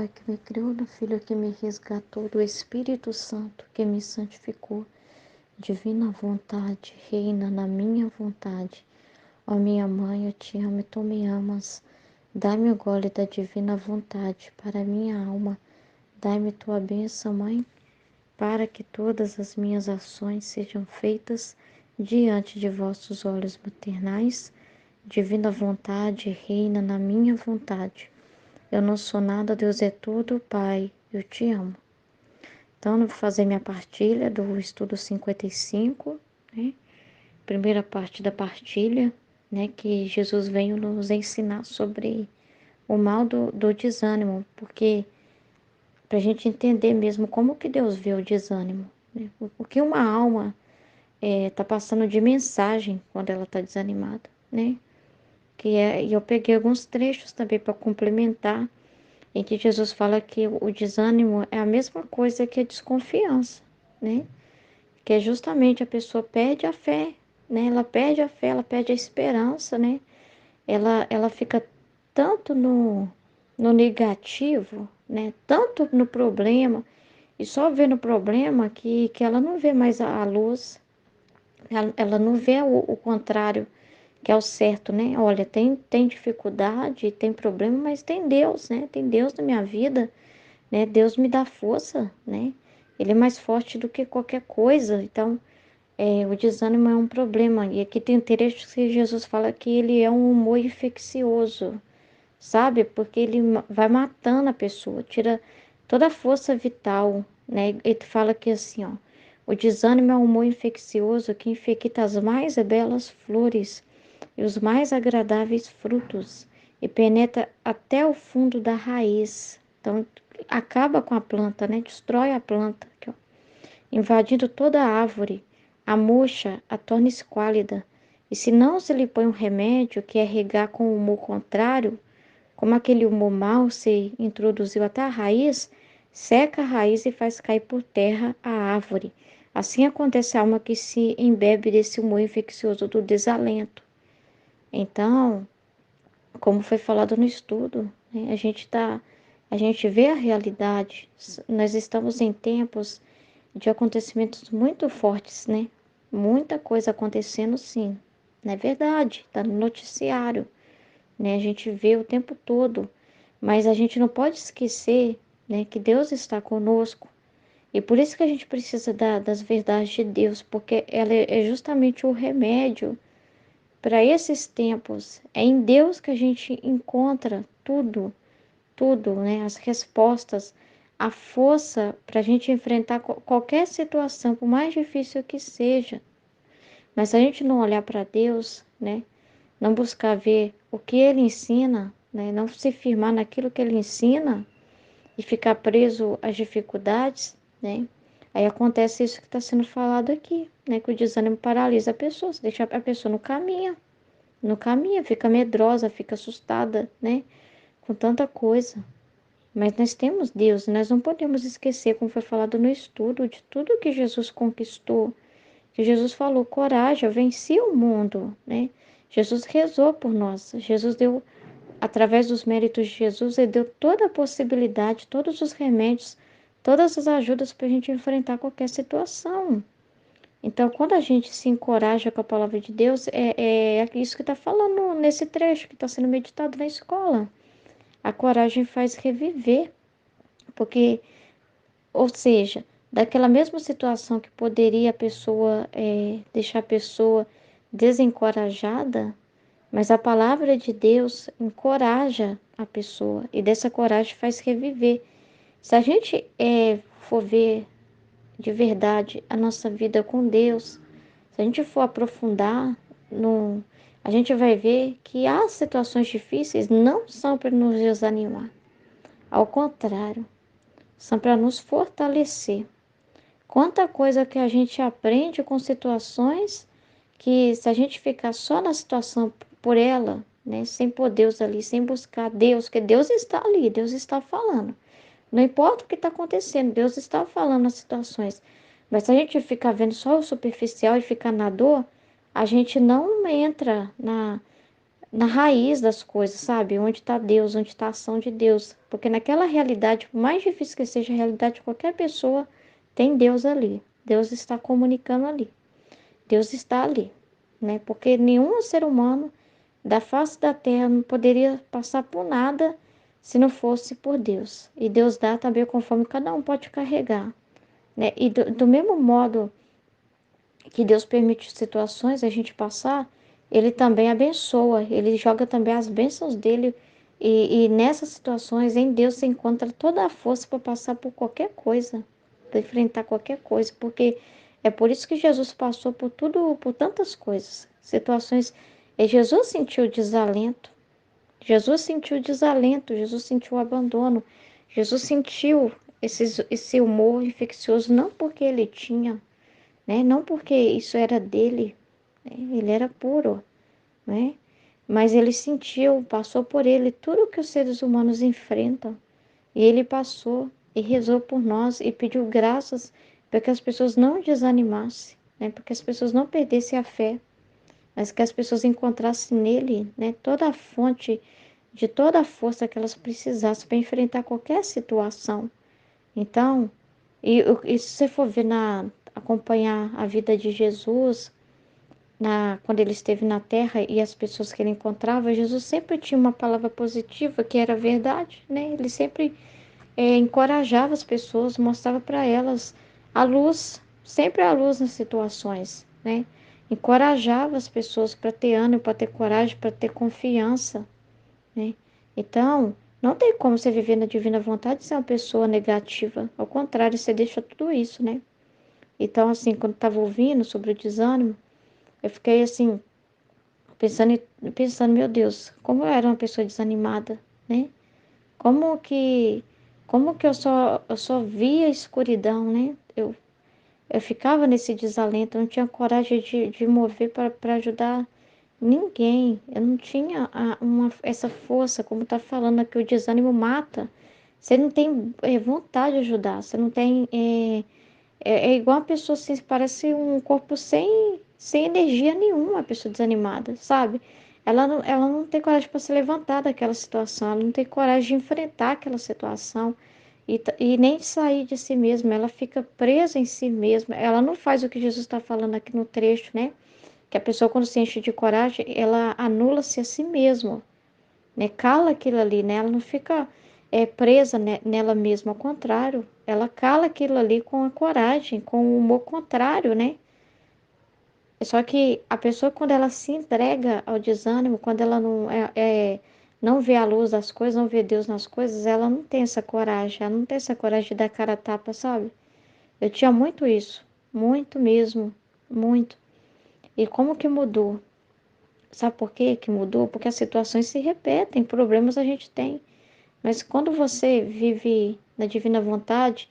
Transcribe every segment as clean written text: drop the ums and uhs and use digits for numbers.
Pai que me criou, do Filho que me resgatou, do Espírito Santo que me santificou. Divina vontade, reina na minha vontade. Ó minha mãe, eu te amo e tu me amas. Dai-me o gole da divina vontade para minha alma. Dai-me tua bênção, Mãe, para que todas as minhas ações sejam feitas diante de vossos olhos maternais. Divina vontade, reina na minha vontade. Eu não sou nada, Deus é tudo, Pai, eu te amo. Então, eu vou fazer minha partilha do estudo 55, né? Primeira parte da partilha, né? Que Jesus veio nos ensinar sobre o mal do desânimo, porque para a gente entender mesmo como que Deus vê o desânimo, né? O que uma alma está passando de mensagem quando ela está desanimada, né? E eu peguei alguns trechos também para complementar, em que Jesus fala que o desânimo é a mesma coisa que a desconfiança, né? Que é justamente a pessoa perde a fé, né? Ela perde a fé, ela perde a esperança, né? Ela fica tanto no negativo, né? Tanto no problema, e só vê no problema que ela não vê mais a luz, ela não vê o contrário, que é o certo, né? Olha, tem dificuldade, tem problema, mas tem Deus, né? Tem Deus na minha vida, né? Deus me dá força, né? Ele é mais forte do que qualquer coisa. Então, o desânimo é um problema. E aqui tem trechos que Jesus fala que ele é um humor infeccioso, sabe? Porque ele vai matando a pessoa, tira toda a força vital, né? Ele fala que assim, ó, o desânimo é um humor infeccioso que infecta as mais belas flores e os mais agradáveis frutos e penetra até o fundo da raiz. Então, acaba com a planta, né? Destrói a planta, aqui, ó, invadindo toda a árvore, a murcha, a torna esquálida. E se não se lhe põe um remédio, que é regar com o humor contrário, como aquele humor mau se introduziu até a raiz, seca a raiz e faz cair por terra a árvore. Assim acontece a alma que se embebe desse humor infeccioso do desalento. Então, como foi falado no estudo, né, a gente vê a realidade. Nós estamos em tempos de acontecimentos muito fortes, né? Muita coisa acontecendo, sim. Não é verdade? Está no noticiário, né? A gente vê o tempo todo, mas a gente não pode esquecer, né, que Deus está conosco. E por isso que a gente precisa das verdades de Deus, porque ela é justamente o remédio para esses tempos. É em Deus que a gente encontra tudo, tudo, né? As respostas, a força para a gente enfrentar qualquer situação, por mais difícil que seja. Mas se a gente não olhar para Deus, né? Não buscar ver o que Ele ensina, né? Não se firmar naquilo que Ele ensina e ficar preso às dificuldades, né? Aí acontece isso que está sendo falado aqui, né? Que o desânimo paralisa a pessoa, se deixa a pessoa no caminho. No caminho, fica medrosa, fica assustada, né? Com tanta coisa. Mas nós temos Deus, nós não podemos esquecer, como foi falado no estudo, de tudo que Jesus conquistou. Que Jesus falou, coragem, eu venci o mundo, né? Jesus rezou por nós. Jesus deu, através dos méritos de Jesus, ele deu toda a possibilidade, todos os remédios, todas as ajudas para a gente enfrentar qualquer situação. Então, quando a gente se encoraja com a palavra de Deus, é isso que está falando nesse trecho que está sendo meditado na escola. A coragem faz reviver, porque, ou seja, daquela mesma situação que poderia a pessoa deixar a pessoa desencorajada, mas a palavra de Deus encoraja a pessoa e dessa coragem faz reviver. Se a gente for ver de verdade a nossa vida com Deus, se a gente for aprofundar, a gente vai ver que as situações difíceis não são para nos desanimar. Ao contrário, são para nos fortalecer. Quanta coisa que a gente aprende com situações que, se a gente ficar só na situação por ela, né, sem pôr Deus ali, sem buscar Deus, que Deus está ali, Deus está falando. Não importa o que está acontecendo, Deus está falando nas situações. Mas se a gente ficar vendo só o superficial e ficar na dor, a gente não entra na raiz das coisas, sabe? Onde está Deus, onde está a ação de Deus. Porque naquela realidade, por mais difícil que seja a realidade de qualquer pessoa, tem Deus ali. Deus está comunicando ali. Deus está ali, né? Porque nenhum ser humano da face da terra não poderia passar por nada se não fosse por Deus. E Deus dá também conforme cada um pode carregar, né? E do mesmo modo que Deus permite situações a gente passar, Ele também abençoa, Ele joga também as bênçãos dele. E nessas situações, em Deus, você encontra toda a força para passar por qualquer coisa, para enfrentar qualquer coisa, porque é por isso que Jesus passou por tudo, por tantas coisas, situações. E Jesus sentiu desalento, Jesus sentiu desalento, Jesus sentiu abandono, Jesus sentiu esse humor infeccioso, não porque ele tinha, né? Não porque isso era dele, né? Ele era puro, né? Mas ele sentiu, passou por ele tudo que os seres humanos enfrentam. E ele passou e rezou por nós e pediu graças para que as pessoas não desanimassem, né? Para que as pessoas não perdessem a fé, mas que as pessoas encontrassem nele, né, toda a fonte de toda a força que elas precisassem para enfrentar qualquer situação. Então, e se você for ver acompanhar a vida de Jesus, quando ele esteve na terra e as pessoas que ele encontrava, Jesus sempre tinha uma palavra positiva, que era verdade, né? Ele sempre encorajava as pessoas, mostrava para elas a luz, sempre a luz nas situações, né? Encorajava as pessoas para ter ânimo, para ter coragem, para ter confiança, né? Então, não tem como você viver na divina vontade e ser uma pessoa negativa. Ao contrário, você deixa tudo isso, né? Então, assim, quando estava ouvindo sobre o desânimo, eu fiquei assim, pensando, meu Deus, como eu era uma pessoa desanimada, né? Como que, como que eu só via escuridão, né? Eu ficava nesse desalento, eu não tinha coragem de mover para ajudar ninguém. Eu não tinha essa força, como está falando aqui, o desânimo mata. Você não tem vontade de ajudar, você não tem. É igual uma pessoa assim, parece um corpo sem energia nenhuma, a pessoa desanimada, sabe? Ela não tem coragem para se levantar daquela situação, ela não tem coragem de enfrentar aquela situação e nem de sair de si mesma, ela fica presa em si mesma, ela não faz o que Jesus está falando aqui no trecho, né? Que a pessoa, quando se enche de coragem, ela anula-se a si mesma, né? Cala aquilo ali, né? Ela não fica presa nela mesma, ao contrário, ela cala aquilo ali com a coragem, com o humor contrário, né? Só que a pessoa, quando ela se entrega ao desânimo, quando ela não vê a luz das coisas, não vê Deus nas coisas, ela não tem essa coragem, ela não tem essa coragem de dar cara a tapa, sabe? Eu tinha muito isso, muito mesmo, muito. E como que mudou? Sabe por quê que mudou? Porque as situações se repetem, problemas a gente tem. Mas quando você vive na divina vontade,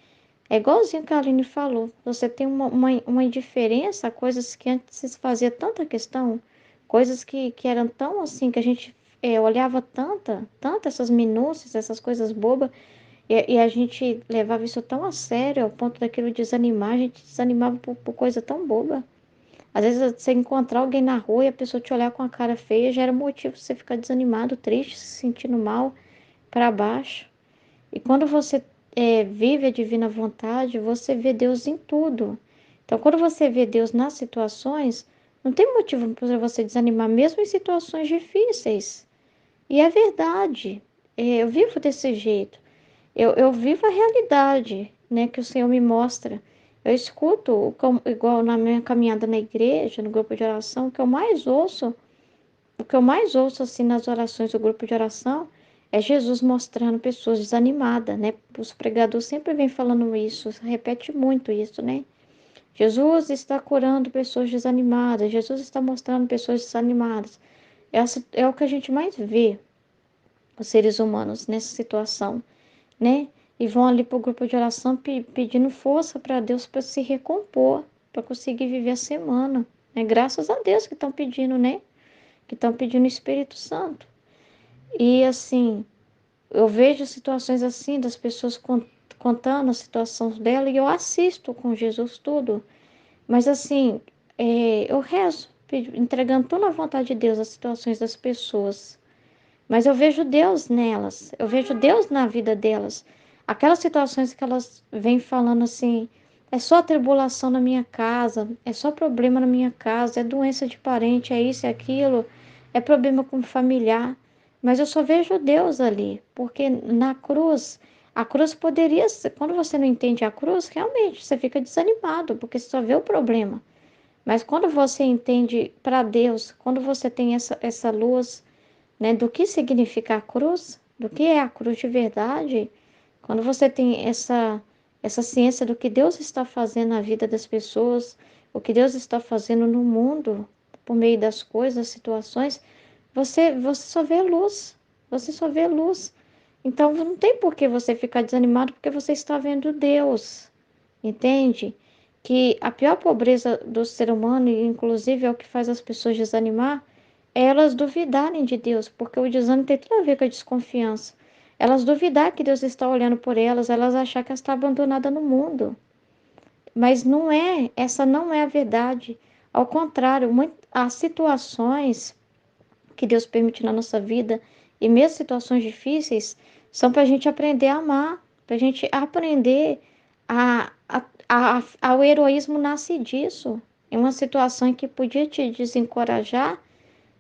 é igualzinho que a Aline falou. Você tem uma indiferença a coisas que antes se fazia tanta questão, coisas que eram tão assim, que a gente olhava tanta essas minúcias, essas coisas bobas, e a gente levava isso tão a sério, ao ponto daquilo desanimar, a gente desanimava por coisa tão boba. Às vezes você encontrar alguém na rua e a pessoa te olhar com a cara feia já era motivo pra você ficar desanimado, triste, se sentindo mal, para baixo. E quando você vive a divina vontade, você vê Deus em tudo. Então, quando você vê Deus nas situações, não tem motivo para você desanimar, mesmo em situações difíceis. E é verdade. Eu vivo desse jeito. Eu vivo a realidade, né, que o Senhor me mostra. Eu escuto, igual na minha caminhada na igreja, no grupo de oração, o que eu mais ouço assim nas orações do grupo de oração é Jesus mostrando pessoas desanimadas, né? Os pregadores sempre vêm falando isso, repete muito isso, né? Jesus está curando pessoas desanimadas, Jesus está mostrando pessoas desanimadas. Essa é o que a gente mais vê, os seres humanos, nessa situação, né? E vão ali para o grupo de oração pedindo força para Deus para se recompor, para conseguir viver a semana. Né? Graças a Deus que estão pedindo, né? Que estão pedindo o Espírito Santo. E assim, eu vejo situações assim, das pessoas contando a situação dela, e eu assisto com Jesus tudo. Mas assim, eu rezo. entregando tudo na vontade de Deus, as situações das pessoas. Mas eu vejo Deus nelas, eu vejo Deus na vida delas. Aquelas situações que elas vêm falando assim, é só tribulação na minha casa, é só problema na minha casa, é doença de parente, é isso, é aquilo, é problema com familiar. Mas eu só vejo Deus ali, porque na cruz, a cruz poderia ser, quando você não entende a cruz, realmente você fica desanimado, porque você só vê o problema. Mas quando você entende para Deus, quando você tem essa luz, né, do que significa a cruz, do que é a cruz de verdade, quando você tem essa ciência do que Deus está fazendo na vida das pessoas, o que Deus está fazendo no mundo, por meio das coisas, das situações, você só vê luz, você só vê luz. Então não tem por que você ficar desanimado, porque você está vendo Deus, entende? Que a pior pobreza do ser humano, e inclusive é o que faz as pessoas desanimar, é elas duvidarem de Deus, porque o desânimo tem tudo a ver com a desconfiança. Elas duvidar que Deus está olhando por elas, elas achar que ela está abandonada no mundo. Mas não é, essa não é a verdade. Ao contrário, há situações que Deus permite na nossa vida, e mesmo situações difíceis, são para a gente aprender a amar, para a gente aprender o heroísmo nasce disso. Em uma situação em que podia te desencorajar,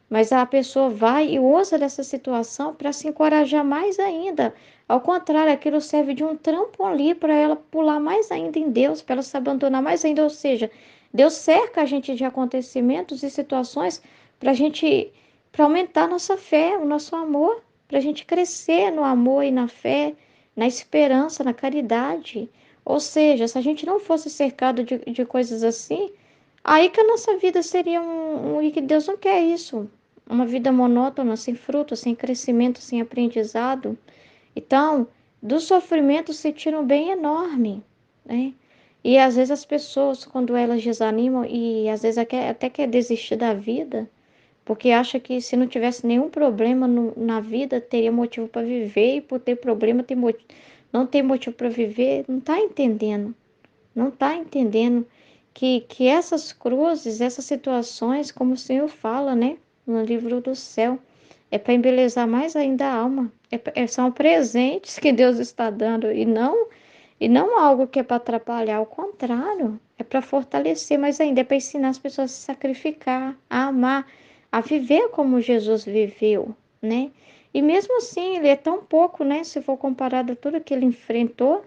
mas a pessoa vai e usa dessa situação para se encorajar mais ainda. Ao contrário, aquilo serve de um trampolim para ela pular mais ainda em Deus, para ela se abandonar mais ainda. Ou seja, Deus cerca a gente de acontecimentos e situações para a gente, para aumentar nossa fé, o nosso amor, para a gente crescer no amor e na fé, na esperança, na caridade. Ou seja, se a gente não fosse cercado de coisas assim, aí que a nossa vida seria e que Deus não quer isso. Uma vida monótona, sem fruto, sem crescimento, sem aprendizado. Então, do sofrimento se tira um bem enorme, né? E às vezes as pessoas, quando elas desanimam e às vezes até quer desistir da vida, porque acha que se não tivesse nenhum problema na vida, teria motivo para viver, e por ter problema não tem motivo para viver, não está entendendo. Não está entendendo que essas cruzes, essas situações, como o Senhor fala, né, no livro do céu, é para embelezar mais ainda a alma. São presentes que Deus está dando e não algo que é para atrapalhar, ao contrário, é para fortalecer, mas ainda é para ensinar as pessoas a se sacrificar, a amar, a viver como Jesus viveu, né? E mesmo assim, ele é tão pouco, né? Se for comparado a tudo que ele enfrentou,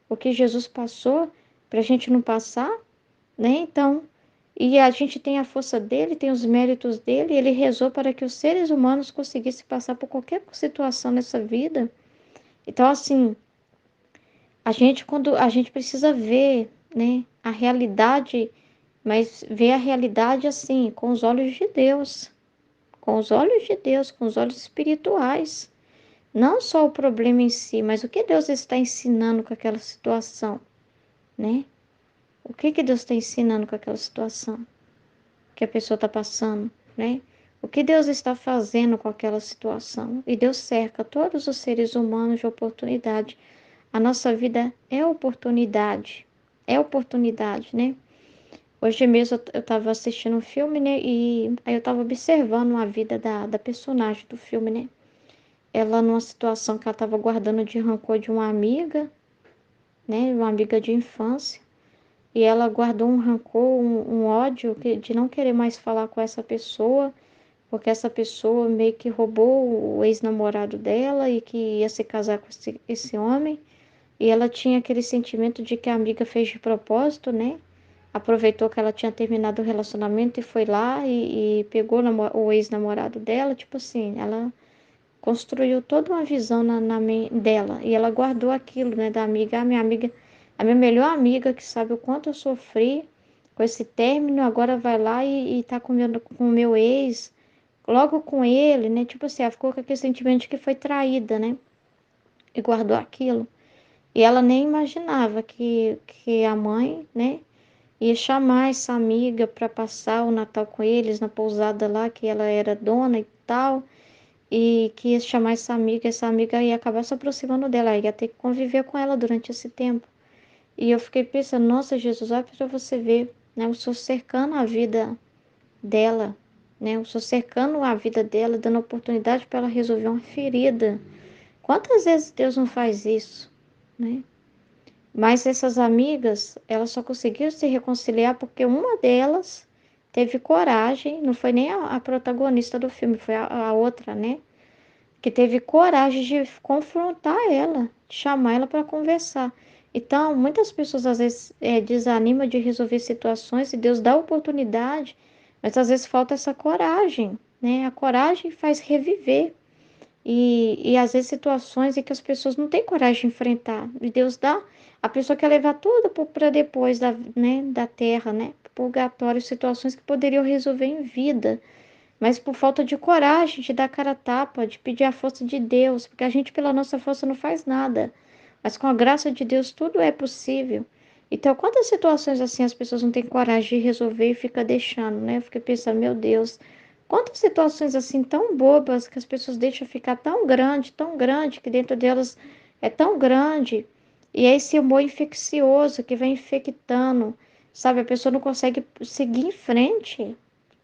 o que Jesus passou, para a gente não passar, né? Então, e a gente tem a força dele, tem os méritos dele, ele rezou para que os seres humanos conseguissem passar por qualquer situação nessa vida. Então, assim, quando a gente precisa ver, né, a realidade, mas ver a realidade assim, com os olhos de Deus, com os olhos de Deus, com os olhos espirituais. Não só o problema em si, mas o que Deus está ensinando com aquela situação, né? O que Deus está ensinando com aquela situação que a pessoa está passando, né? O que Deus está fazendo com aquela situação? E Deus cerca todos os seres humanos de oportunidade. A nossa vida é oportunidade, né? Hoje mesmo eu estava assistindo um filme, né? E aí eu estava observando a vida da personagem do filme, né? Ela numa situação que ela estava guardando de rancor de uma amiga, né? Uma amiga de infância. E ela guardou um rancor, um ódio de não querer mais falar com essa pessoa, porque essa pessoa meio que roubou o ex-namorado dela e que ia se casar com esse homem. E ela tinha aquele sentimento de que a amiga fez de propósito, né? Aproveitou que ela tinha terminado o relacionamento e foi lá e pegou o ex-namorado dela. Tipo assim, ela construiu toda uma visão na mente dela. E ela guardou aquilo, né, da amiga. A minha melhor amiga, que sabe o quanto eu sofri com esse término, agora vai lá e tá com o meu ex, logo com ele, né? Tipo assim, ela ficou com aquele sentimento de que foi traída, né? E guardou aquilo. E ela nem imaginava que a mãe, né, ia chamar essa amiga para passar o Natal com eles na pousada lá, que ela era dona e tal. E que ia chamar essa amiga ia acabar se aproximando dela, ia ter que conviver com ela durante esse tempo. E eu fiquei pensando, nossa, Jesus, olha para você ver, né, o Senhor cercando a vida dela, né? Eu estou cercando a vida dela, dando oportunidade para ela resolver uma ferida. Quantas vezes Deus não faz isso, né? Mas essas amigas, elas só conseguiram se reconciliar porque uma delas teve coragem, não foi nem a protagonista do filme, foi a outra, né? Que teve coragem de confrontar ela, de chamar ela para conversar. Então, muitas pessoas às vezes desanimam de resolver situações e Deus dá oportunidade, mas às vezes falta essa coragem, né? A coragem faz reviver. E às vezes situações em que as pessoas não têm coragem de enfrentar. E Deus dá, a pessoa quer levar tudo para depois da terra, né? Purgatório, situações que poderiam resolver em vida. Mas por falta de coragem, de dar cara a tapa, de pedir a força de Deus, porque a gente pela nossa força não faz nada. Mas com a graça de Deus tudo é possível. Então, quantas situações assim as pessoas não têm coragem de resolver e fica deixando, né? Eu fiquei pensando, meu Deus, quantas situações assim tão bobas que as pessoas deixam ficar tão grande, que dentro delas é tão grande. E é esse humor infeccioso que vai infectando, sabe? A pessoa não consegue seguir em frente,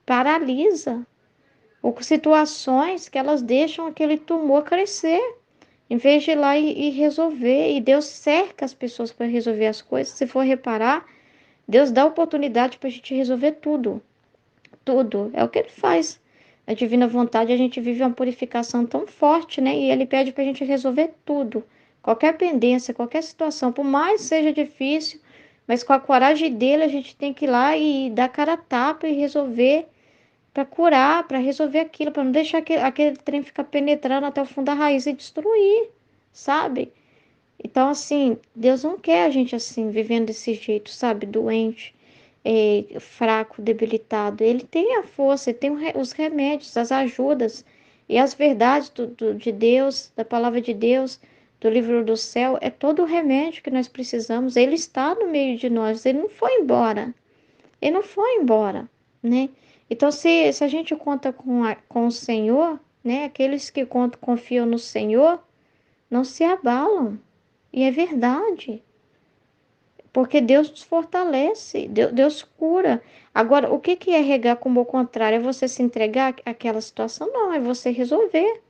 paralisa. Ou com situações que elas deixam aquele tumor crescer, em vez de ir lá e resolver. E Deus cerca as pessoas para resolver as coisas. Se for reparar, Deus dá oportunidade para a gente resolver tudo. Tudo. É o que Ele faz. A divina vontade, a gente vive uma purificação tão forte, né? E Ele pede para a gente resolver tudo. Qualquer pendência, qualquer situação, por mais seja difícil, mas com a coragem dele, a gente tem que ir lá e dar cara a tapa e resolver para curar, para resolver aquilo, para não deixar aquele trem ficar penetrando até o fundo da raiz e destruir, sabe? Então, assim, Deus não quer a gente assim, vivendo desse jeito, sabe? Doente, fraco, debilitado. Ele tem a força, ele tem os remédios, as ajudas e as verdades de Deus, da palavra de Deus, do livro do céu, é todo o remédio que nós precisamos. Ele está no meio de nós, ele não foi embora. Ele não foi embora, né? Então, se a gente conta com o Senhor, né? Aqueles que contam, confiam no Senhor, não se abalam. E é verdade, porque Deus nos fortalece, Deus cura. Agora, o que que é regar como o contrário? É você se entregar àquela situação? Não, é você resolver.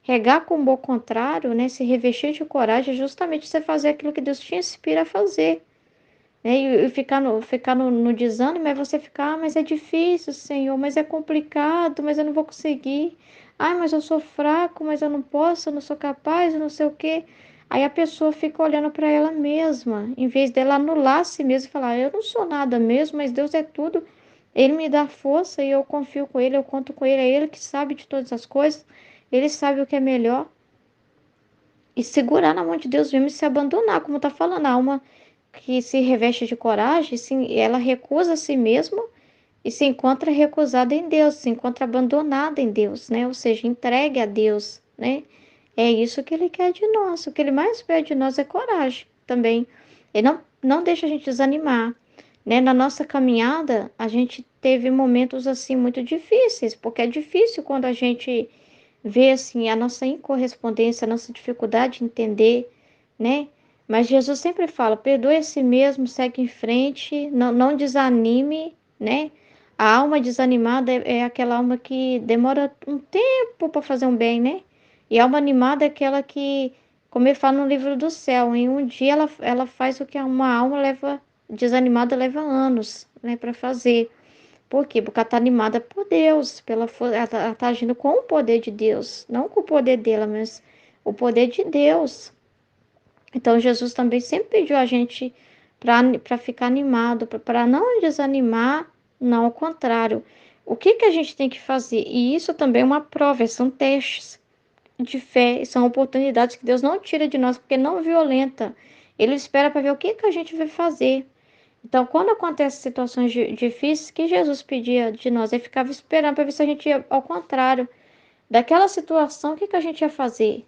Regar como o contrário, né? Se revestir de coragem, é justamente você fazer aquilo que Deus te inspira a fazer, né? E ficar no desânimo é você ficar, mas é difícil, Senhor, mas é complicado, mas eu não vou conseguir. Ai, mas eu sou fraco, mas eu não posso, eu não sou capaz, eu não sei o quê. Aí a pessoa fica olhando para ela mesma, em vez dela anular a si mesma e falar, eu não sou nada mesmo, mas Deus é tudo. Ele me dá força e eu confio com Ele, eu conto com Ele, é Ele que sabe de todas as coisas, Ele sabe o que é melhor. E segurar na mão de Deus mesmo e se abandonar, como está falando, a alma que se reveste de coragem, sim, ela recusa a si mesma e se encontra recusada em Deus, se encontra abandonada em Deus, né? Ou seja, entregue a Deus, né? É isso que Ele quer de nós. O que Ele mais pede de nós é coragem também. Ele não deixa a gente desanimar, né? Na nossa caminhada, a gente teve momentos assim muito difíceis, porque é difícil quando a gente vê assim a nossa incorrespondência, a nossa dificuldade de entender, né? Mas Jesus sempre fala: perdoe a si mesmo, segue em frente, não desanime, né? A alma desanimada é aquela alma que demora um tempo para fazer um bem, né? E a alma animada é aquela que, como ele fala no livro do céu, em um dia ela faz o que uma alma leva, desanimada leva anos, né, para fazer. Por quê? Porque ela está animada por Deus, ela está agindo com o poder de Deus, não com o poder dela, mas o poder de Deus. Então, Jesus também sempre pediu a gente para ficar animado, para não desanimar, não, ao contrário. O que que a gente tem que fazer? E isso também é uma prova, são testes de fé, são oportunidades que Deus não tira de nós, porque não violenta. Ele espera para ver o que que a gente vai fazer. Então, quando acontecem situações difíceis, que Jesus pedia de nós? Ele ficava esperando para ver se a gente ia ao contrário. Daquela situação, o que que a gente ia fazer?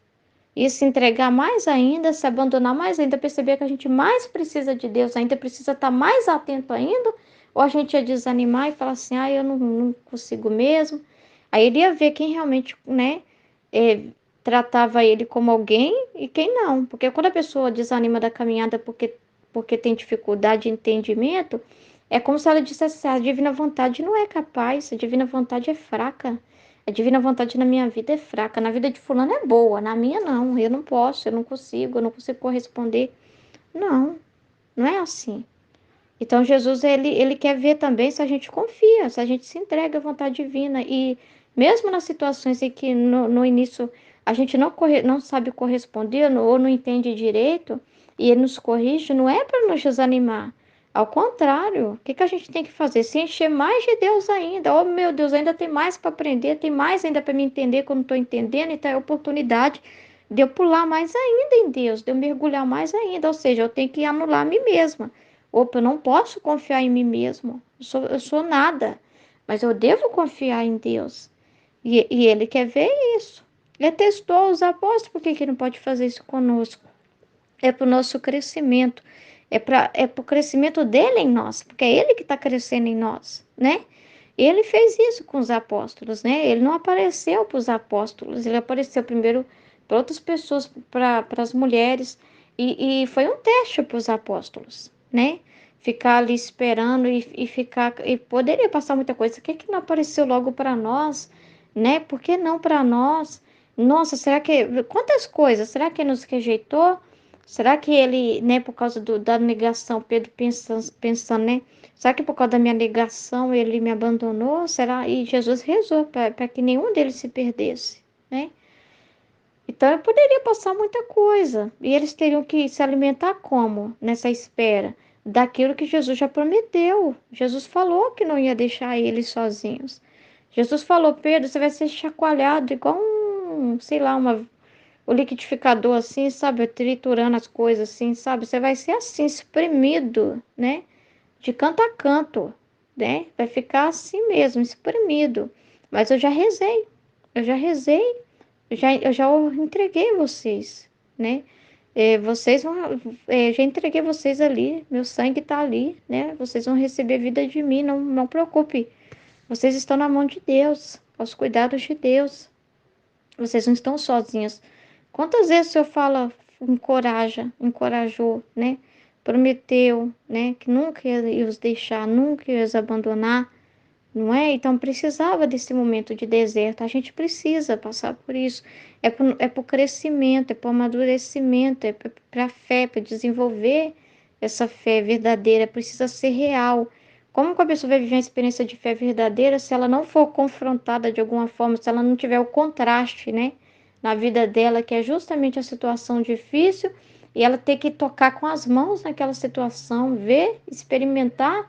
E se entregar mais ainda, se abandonar mais ainda, perceber que a gente mais precisa de Deus, ainda precisa estar mais atento ainda, ou a gente ia desanimar e falar assim, ah, eu não consigo mesmo. Aí ele ia ver quem realmente, né, tratava ele como alguém e quem não. Porque quando a pessoa desanima da caminhada porque tem dificuldade de entendimento, É como se ela dissesse assim, a divina vontade não é capaz, a divina vontade é fraca. A divina vontade na minha vida é fraca, na vida de fulano é boa, na minha não. Eu não posso, eu não consigo corresponder. Não, não é assim. Então Jesus ele quer ver também se a gente confia, se a gente se entrega à vontade divina e mesmo nas situações em que no início a gente não sabe corresponder ou não entende direito e ele nos corrige, não é para nos desanimar. Ao contrário, o que que a gente tem que fazer? Se encher mais de Deus ainda. Oh, meu Deus, ainda tem mais para aprender, tem mais ainda para me entender que eu não estou entendendo, então é a oportunidade de eu pular mais ainda em Deus, de eu mergulhar mais ainda. Ou seja, eu tenho que anular a mim mesma. Opa, eu não posso confiar em mim mesmo. Eu sou nada. Mas eu devo confiar em Deus. E Ele quer ver isso. Ele testou os apóstolos, por que que não pode fazer isso conosco? É para o nosso crescimento. É para o crescimento dele em nós. Porque é ele que está crescendo em nós, né? Ele fez isso com os apóstolos, né? Ele não apareceu para os apóstolos. Ele apareceu primeiro para outras pessoas, para as mulheres. E foi um teste para os apóstolos, né? Ficar ali esperando e ficar. E poderia passar muita coisa. Por que não apareceu logo para nós, né? Por que não para nós? Nossa, será que. Quantas coisas? Será que ele nos rejeitou? Será que ele, né, por causa da negação, Pedro pensando, né? Será que por causa da minha negação ele me abandonou? Será? E Jesus rezou para que nenhum deles se perdesse, né? Então eu poderia passar muita coisa. E eles teriam que se alimentar como nessa espera? Daquilo que Jesus já prometeu. Jesus falou que não ia deixar eles sozinhos. Jesus falou, Pedro, você vai ser chacoalhado igual sei lá, o liquidificador assim, sabe? Triturando as coisas assim, sabe? Você vai ser assim, espremido, né? De canto a canto, né? Vai ficar assim mesmo, espremido. Mas eu já rezei, eu já entreguei vocês, né? Vocês vão, já entreguei vocês ali, meu sangue está ali, né? Vocês vão receber vida de mim, não preocupe. Vocês estão na mão de Deus, aos cuidados de Deus. Vocês não estão sozinhos. Quantas vezes o Senhor fala, encorajou, né? Prometeu, né? Que nunca ia os deixar, nunca ia os abandonar, não é? Então precisava desse momento de deserto. A gente precisa passar por isso. É para o crescimento, é para o amadurecimento, é para a fé, para desenvolver essa fé verdadeira. Precisa ser real. Como que a pessoa vai viver uma experiência de fé verdadeira se ela não for confrontada de alguma forma, se ela não tiver o contraste, né? Na vida dela, que é justamente a situação difícil, e ela ter que tocar com as mãos naquela situação, ver, experimentar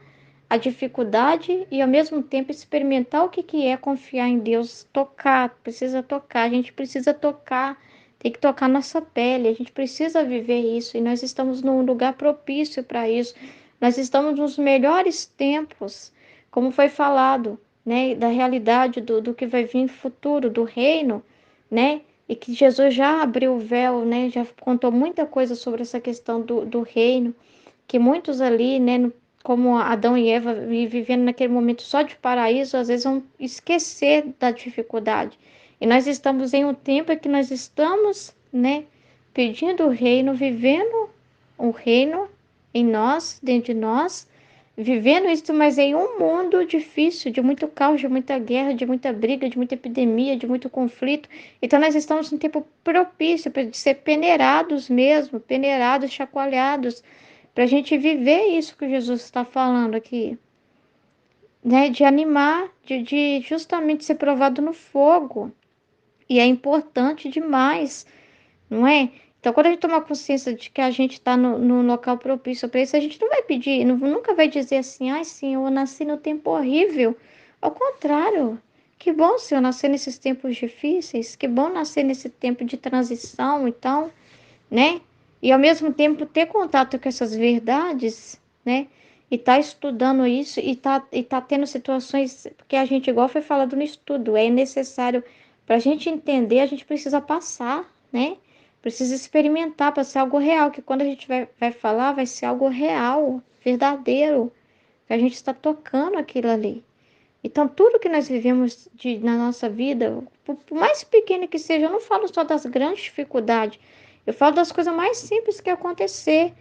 a dificuldade e ao mesmo tempo experimentar o que que é confiar em Deus, tocar, precisa tocar, a gente precisa tocar, tem que tocar nossa pele, a gente precisa viver isso e nós estamos num lugar propício para isso. Nós estamos nos melhores tempos, como foi falado, né, da realidade do que vai vir no futuro, do reino, né? E que Jesus já abriu o véu, né? Já contou muita coisa sobre essa questão do reino, que muitos ali, né, como Adão e Eva vivendo naquele momento só de paraíso, às vezes vão esquecer da dificuldade. E nós estamos em um tempo em que nós estamos, né, pedindo o reino, vivendo o reino em nós, dentro de nós, vivendo isso, mas em um mundo difícil, de muito caos, de muita guerra, de muita briga, de muita epidemia, de muito conflito. Então nós estamos num tempo propício para ser peneirados mesmo, peneirados, chacoalhados, para a gente viver isso que Jesus está falando aqui, né? De animar, de justamente ser provado no fogo. E é importante demais, não é? Então, quando a gente toma consciência de que a gente está no local propício para isso, a gente não vai pedir, nunca vai dizer assim, ai, Senhor, eu nasci no tempo horrível. Ao contrário, que bom, Senhor, nascer nesses tempos difíceis, que bom nascer nesse tempo de transição, então, né? E ao mesmo tempo ter contato com essas verdades, né? E tá estudando isso e tá tendo situações, porque a gente, igual foi falado no estudo, é necessário, para a gente entender, a gente precisa passar, né? Precisa experimentar para ser algo real, que quando a gente vai falar, vai ser algo real, verdadeiro, que a gente está tocando aquilo ali. Então, tudo que nós vivemos na nossa vida, por mais pequeno que seja, eu não falo só das grandes dificuldades, eu falo das coisas mais simples que acontecer.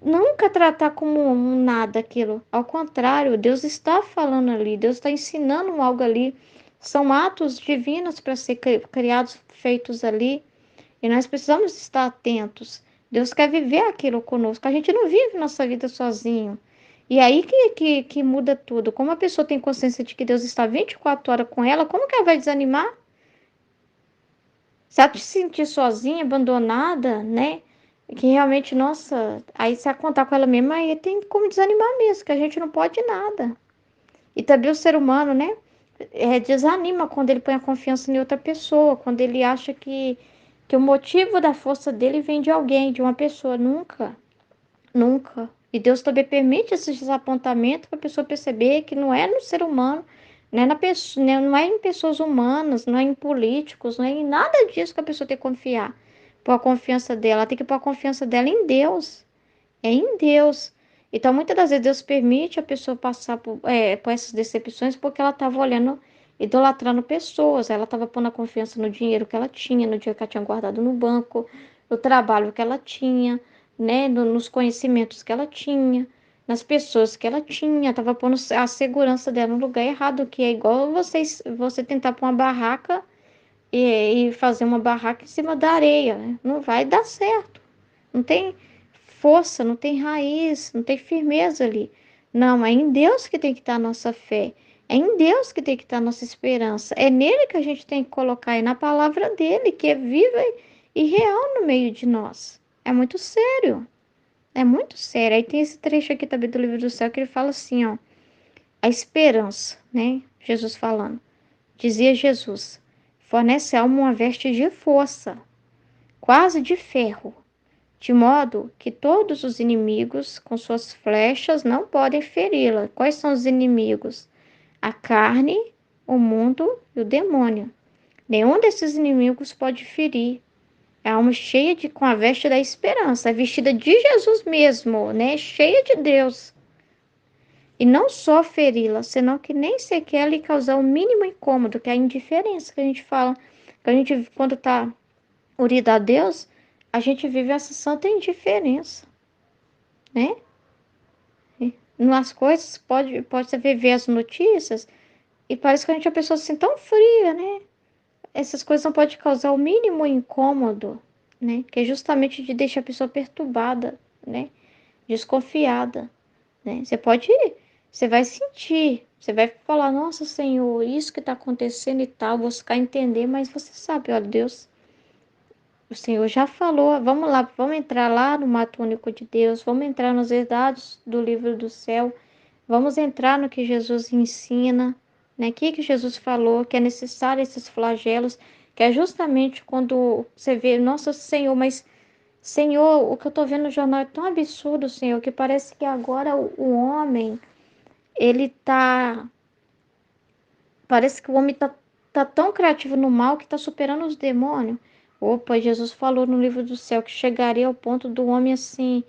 nunca tratar como um nada aquilo. Ao contrário, Deus está falando ali, Deus está ensinando algo ali. São atos divinos para ser criados, feitos ali. E nós precisamos estar atentos. Deus quer viver aquilo conosco. A gente não vive nossa vida sozinho. E aí que muda tudo. Como a pessoa tem consciência de que Deus está 24 horas com ela, como que ela vai desanimar? Se ela se sentir sozinha, abandonada, né? Que realmente, nossa, aí se ela contar com ela mesma, aí tem como desanimar mesmo, que a gente não pode nada. E também o ser humano, né? Desanima quando ele põe a confiança em outra pessoa, quando ele acha que o motivo da força dele vem de alguém, de uma pessoa. Nunca, nunca. E Deus também permite esses desapontamentos para a pessoa perceber que não é no ser humano, não é, na pessoa, não é em pessoas humanas, não é em políticos, não é em nada disso que a pessoa tem que confiar. Pôr a confiança dela, ela tem que pôr a confiança dela em Deus. É em Deus. Então, muitas das vezes, Deus permite a pessoa passar por essas decepções porque ela estava olhando, idolatrando pessoas. Ela estava pondo a confiança no dinheiro que ela tinha, no dinheiro que ela tinha guardado no banco, no trabalho que ela tinha, né, nos conhecimentos que ela tinha, nas pessoas que ela tinha. Estava pondo a segurança dela no lugar errado, que é igual você tentar pôr uma barraca e fazer uma barraca em cima da areia, né? Não vai dar certo. Não tem força, não tem raiz, não tem firmeza ali. Não, é em Deus que tem que estar a nossa fé. É em Deus que tem que estar a nossa esperança. É nele que a gente tem que colocar, e na palavra dele, que é viva e real no meio de nós. É muito sério. É muito sério. Aí tem esse trecho aqui também do livro do céu que ele fala assim, ó, a esperança, né? Jesus falando. Dizia Jesus: fornece a alma uma veste de força, quase de ferro, de modo que todos os inimigos, com suas flechas, não podem feri-la. Quais são os inimigos? A carne, o mundo e o demônio. Nenhum desses inimigos pode ferir. É a alma cheia com a veste da esperança, vestida de Jesus mesmo, né? Cheia de Deus. E não só feri-la, senão que nem sequer lhe causar o mínimo incômodo, que é a indiferença que a gente fala. Que a gente, quando está unida a Deus, a gente vive essa santa indiferença, né? Nas coisas, pode você ver as notícias e parece que a gente é uma pessoa assim tão fria, né? Essas coisas não podem causar o mínimo incômodo, né? Que é justamente de deixar a pessoa perturbada, né? Desconfiada, né? Você vai sentir, você vai falar, nossa Senhor, isso que está acontecendo e tal, buscar entender, mas você sabe, ó Deus, o Senhor já falou, vamos lá, vamos entrar lá no mato único de Deus, vamos entrar nos verdades do livro do céu, vamos entrar no que Jesus ensina, né? O que Jesus falou, que é necessário esses flagelos, que é justamente quando você vê, nossa Senhor, mas Senhor, o que eu tô vendo no jornal é tão absurdo, Senhor, que parece que agora o homem, ele tá, parece que o homem tá tão criativo no mal que tá superando os demônios. Opa, Jesus falou no livro do céu que chegaria ao ponto do homem assim,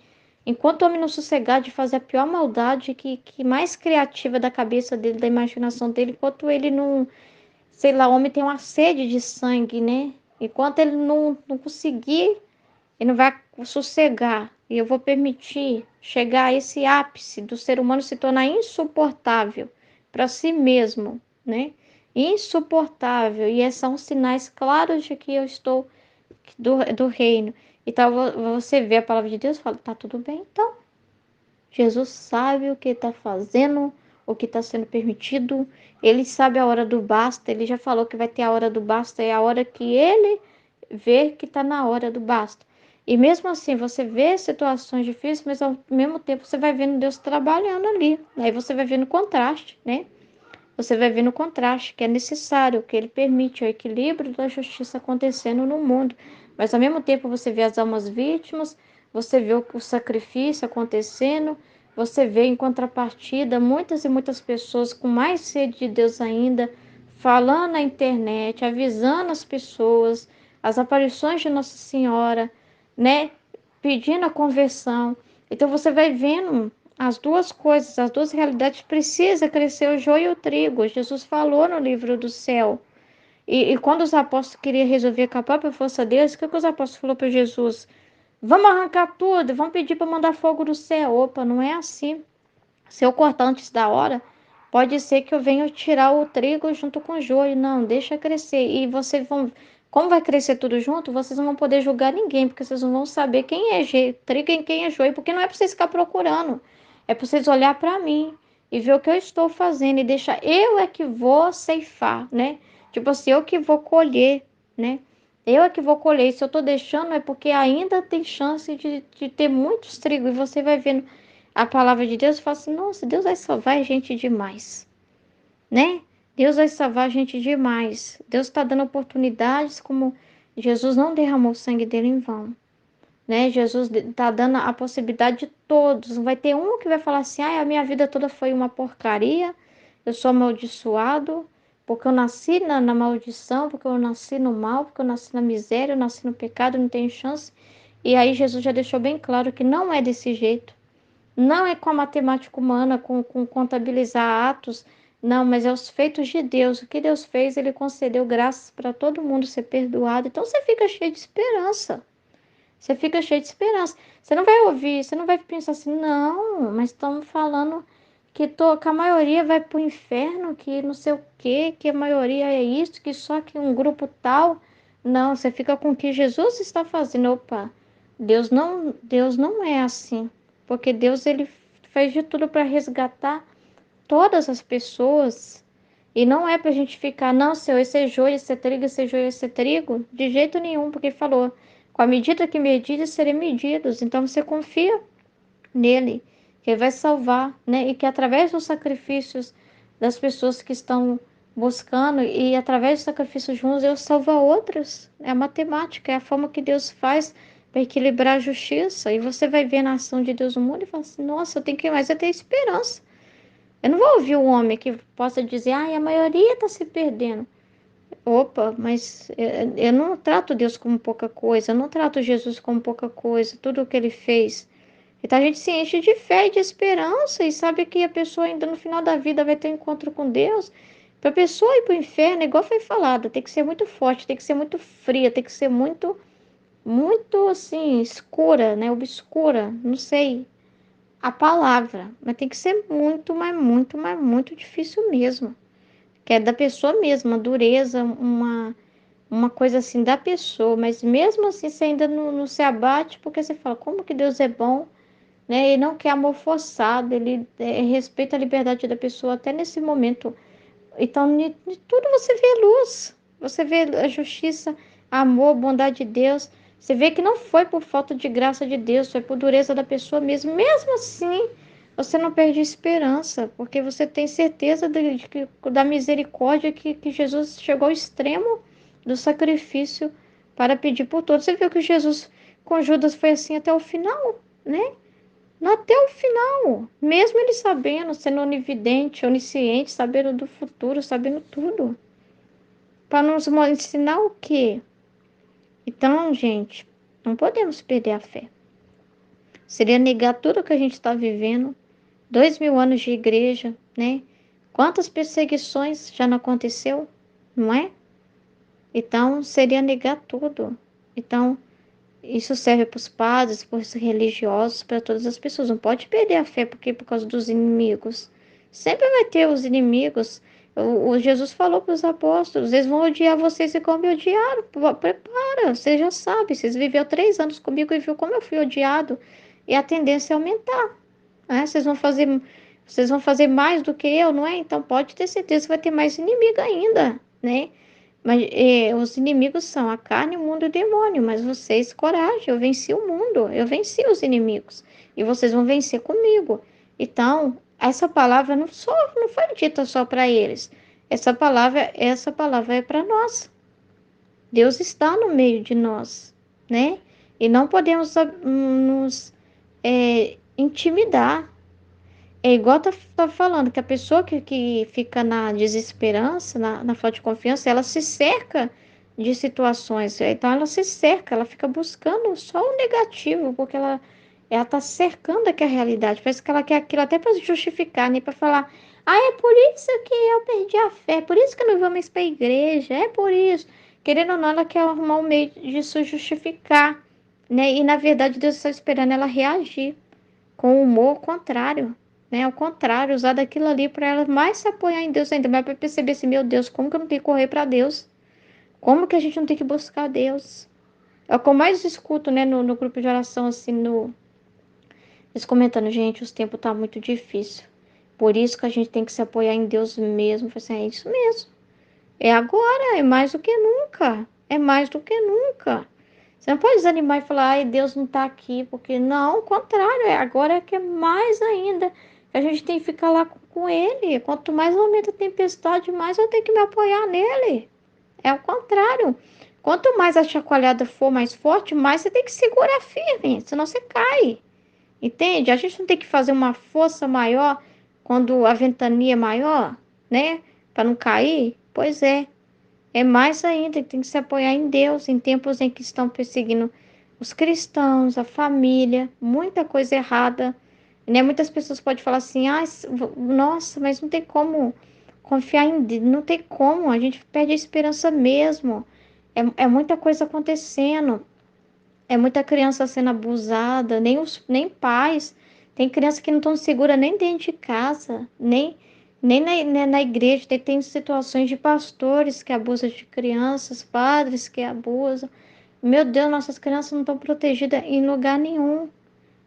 enquanto o homem não sossegar de fazer a pior maldade que mais criativa da cabeça dele, da imaginação dele, enquanto ele não, sei lá, o homem tem uma sede de sangue, né? Enquanto ele não conseguir, ele não vai sossegar. E eu vou permitir chegar a esse ápice do ser humano se tornar insuportável para si mesmo, né? Insuportável. E esses são sinais claros de que eu estou do reino. Então você vê a palavra de Deus e fala, tá tudo bem, então. Jesus sabe o que está fazendo, o que está sendo permitido. Ele sabe a hora do basta. Ele já falou que vai ter a hora do basta. É a hora que ele vê que está na hora do basta. E mesmo assim, você vê situações difíceis, mas ao mesmo tempo você vai vendo Deus trabalhando ali. Aí você vai vendo o contraste, né? Você vai vendo o contraste que é necessário, que ele permite o equilíbrio da justiça acontecendo no mundo. Mas ao mesmo tempo você vê as almas vítimas, você vê o sacrifício acontecendo, você vê em contrapartida muitas e muitas pessoas com mais sede de Deus ainda, falando na internet, avisando as pessoas, as aparições de Nossa Senhora, né? Pedindo a conversão. Então você vai vendo as duas coisas, as duas realidades precisa crescer o joio e o trigo. Jesus falou no livro do céu. E quando os apóstolos queriam resolver com a própria força deles, o que os apóstolos falaram para Jesus? Vamos arrancar tudo, vamos pedir para mandar fogo do céu. Opa, não é assim. Se eu cortar antes da hora, pode ser que eu venha tirar o trigo junto com o joio. Não, deixa crescer. E vocês vão, como vai crescer tudo junto, vocês não vão poder julgar ninguém, porque vocês não vão saber quem é trigo e quem é joio, porque não é para vocês ficar procurando. É para vocês olhar para mim e ver o que eu estou fazendo e deixar eu é que vou ceifar, né? Tipo assim, eu que vou colher, né? Eu é que vou colher. E se eu estou deixando é porque ainda tem chance de ter muitos trigos e você vai vendo a palavra de Deus e fala assim, nossa, Deus vai salvar a gente demais, né? Deus vai salvar a gente demais. Deus está dando oportunidades como Jesus não derramou o sangue dele em vão, né? Jesus está dando a possibilidade de todos. Não vai ter um que vai falar assim, ah, a minha vida toda foi uma porcaria, eu sou amaldiçoado, porque eu nasci na maldição, porque eu nasci no mal, porque eu nasci na miséria, eu nasci no pecado, não tenho chance. E aí Jesus já deixou bem claro que não é desse jeito. Não é com a matemática humana, com contabilizar atos, não, mas é os feitos de Deus. O que Deus fez, Ele concedeu graças para todo mundo ser perdoado. Então você fica cheio de esperança. Você fica cheio de esperança. Você não vai ouvir, você não vai pensar assim, não, mas estamos falando que a maioria vai para o inferno, que não sei o quê, que a maioria é isso, que só que um grupo tal. Não, você fica com o que Jesus está fazendo. Opa, Deus não é assim. Porque Deus ele fez de tudo para resgatar todas as pessoas. E não é para a gente ficar, não, Senhor, esse é joio, esse é trigo, esse é joio, esse é trigo. De jeito nenhum, porque ele falou, com a medida que medir, serem medidos. Então você confia nele, que ele vai salvar, né? E que através dos sacrifícios das pessoas que estão buscando e através dos sacrifícios juntos, Deus salva outras. É a matemática, é a forma que Deus faz para equilibrar a justiça. E você vai ver na ação de Deus no mundo e fala assim, nossa, eu tenho que mais é ter esperança. Eu não vou ouvir um homem que possa dizer, ai, a maioria está se perdendo. Opa, mas eu não trato Deus como pouca coisa, eu não trato Jesus como pouca coisa, tudo o que ele fez. Então a gente se enche de fé e de esperança e sabe que a pessoa ainda no final da vida vai ter um encontro com Deus. Para a pessoa ir para o inferno, igual foi falado, tem que ser muito forte, tem que ser muito fria, tem que ser muito, muito assim, escura, né? Obscura, não sei a palavra, mas tem que ser muito, mas muito, mas muito difícil mesmo. Que é da pessoa mesma, uma dureza, uma coisa assim da pessoa, mas mesmo assim você ainda não se abate, porque você fala, como que Deus é bom, né? Ele não quer amor forçado, ele respeita a liberdade da pessoa até nesse momento. Então, de tudo você vê luz, você vê a justiça, amor, bondade de Deus. Você vê que não foi por falta de graça de Deus, foi por dureza da pessoa mesmo. Mesmo assim, você não perde a esperança, porque você tem certeza da misericórdia que Jesus chegou ao extremo do sacrifício para pedir por todos. Você viu que Jesus com Judas foi assim até o final, né? Até o final, mesmo ele sabendo, sendo onividente, onisciente, sabendo do futuro, sabendo tudo. Para nos ensinar o quê? Então, gente, não podemos perder a fé. Seria negar tudo que a gente está vivendo. 2000 anos de igreja, né? Quantas perseguições já não aconteceu, não é? Então, seria negar tudo. Então, isso serve para os padres, para os religiosos, para todas as pessoas. Não pode perder a fé porque por causa dos inimigos. Sempre vai ter os inimigos. O Jesus falou para os apóstolos: eles vão odiar vocês e como me odiaram. Prepara, você já sabe. Vocês viveram 3 anos comigo e viu como eu fui odiado. E a tendência é aumentar. Né? Vocês vão fazer mais do que eu, não é? Então pode ter certeza que vai ter mais inimigo ainda, né? Mas os inimigos são a carne, o mundo e o demônio. Mas vocês, coragem, eu venci o mundo, eu venci os inimigos. E vocês vão vencer comigo. Então, essa palavra não foi dita só para eles. Essa palavra é para nós. Deus está no meio de nós, né? E não podemos nos intimidar. É igual tá falando, que a pessoa que fica na desesperança, na falta de confiança, ela se cerca de situações. Então, ela se cerca, ela fica buscando só o negativo, porque ela tá cercando aqui a realidade. Parece que ela quer aquilo até para justificar, né? Para falar, ah, é por isso que eu perdi a fé, é por isso que eu não vou mais para a igreja, é por isso. Querendo ou não, ela quer arrumar um meio de se justificar, né? E na verdade Deus está esperando ela reagir com o humor contrário, né? Ao contrário, usar daquilo ali para ela mais se apoiar em Deus ainda, mais para perceber assim, meu Deus, como que eu não tenho que correr para Deus? Como que a gente não tem que buscar Deus? É o que eu mais escuto, né, no grupo de oração, assim, eles comentando, gente, os tempos tá muito difícil. Por isso que a gente tem que se apoiar em Deus mesmo. Eu falei assim, é isso mesmo. É agora, é mais do que nunca. É mais do que nunca. Você não pode desanimar e falar, ai, Deus não tá aqui, porque não, ao contrário, é agora que é mais ainda. A gente tem que ficar lá com Ele. Quanto mais aumenta a tempestade, mais eu tenho que me apoiar nele. É o contrário. Quanto mais a chacoalhada for mais forte, mais você tem que segurar firme, senão você cai. Entende? A gente não tem que fazer uma força maior quando a ventania é maior, né? Para não cair? Pois é. É mais ainda, tem que se apoiar em Deus em tempos em que estão perseguindo os cristãos, a família, muita coisa errada, né? Muitas pessoas podem falar assim, ah, nossa, mas não tem como confiar em Deus, não tem como, a gente perde a esperança mesmo. É muita coisa acontecendo, é muita criança sendo abusada, nem pais. Tem criança que não estão segura nem dentro de casa, nem na igreja. Tem situações de pastores que abusam de crianças, padres que abusam. Meu Deus, nossas crianças não estão protegidas em lugar nenhum.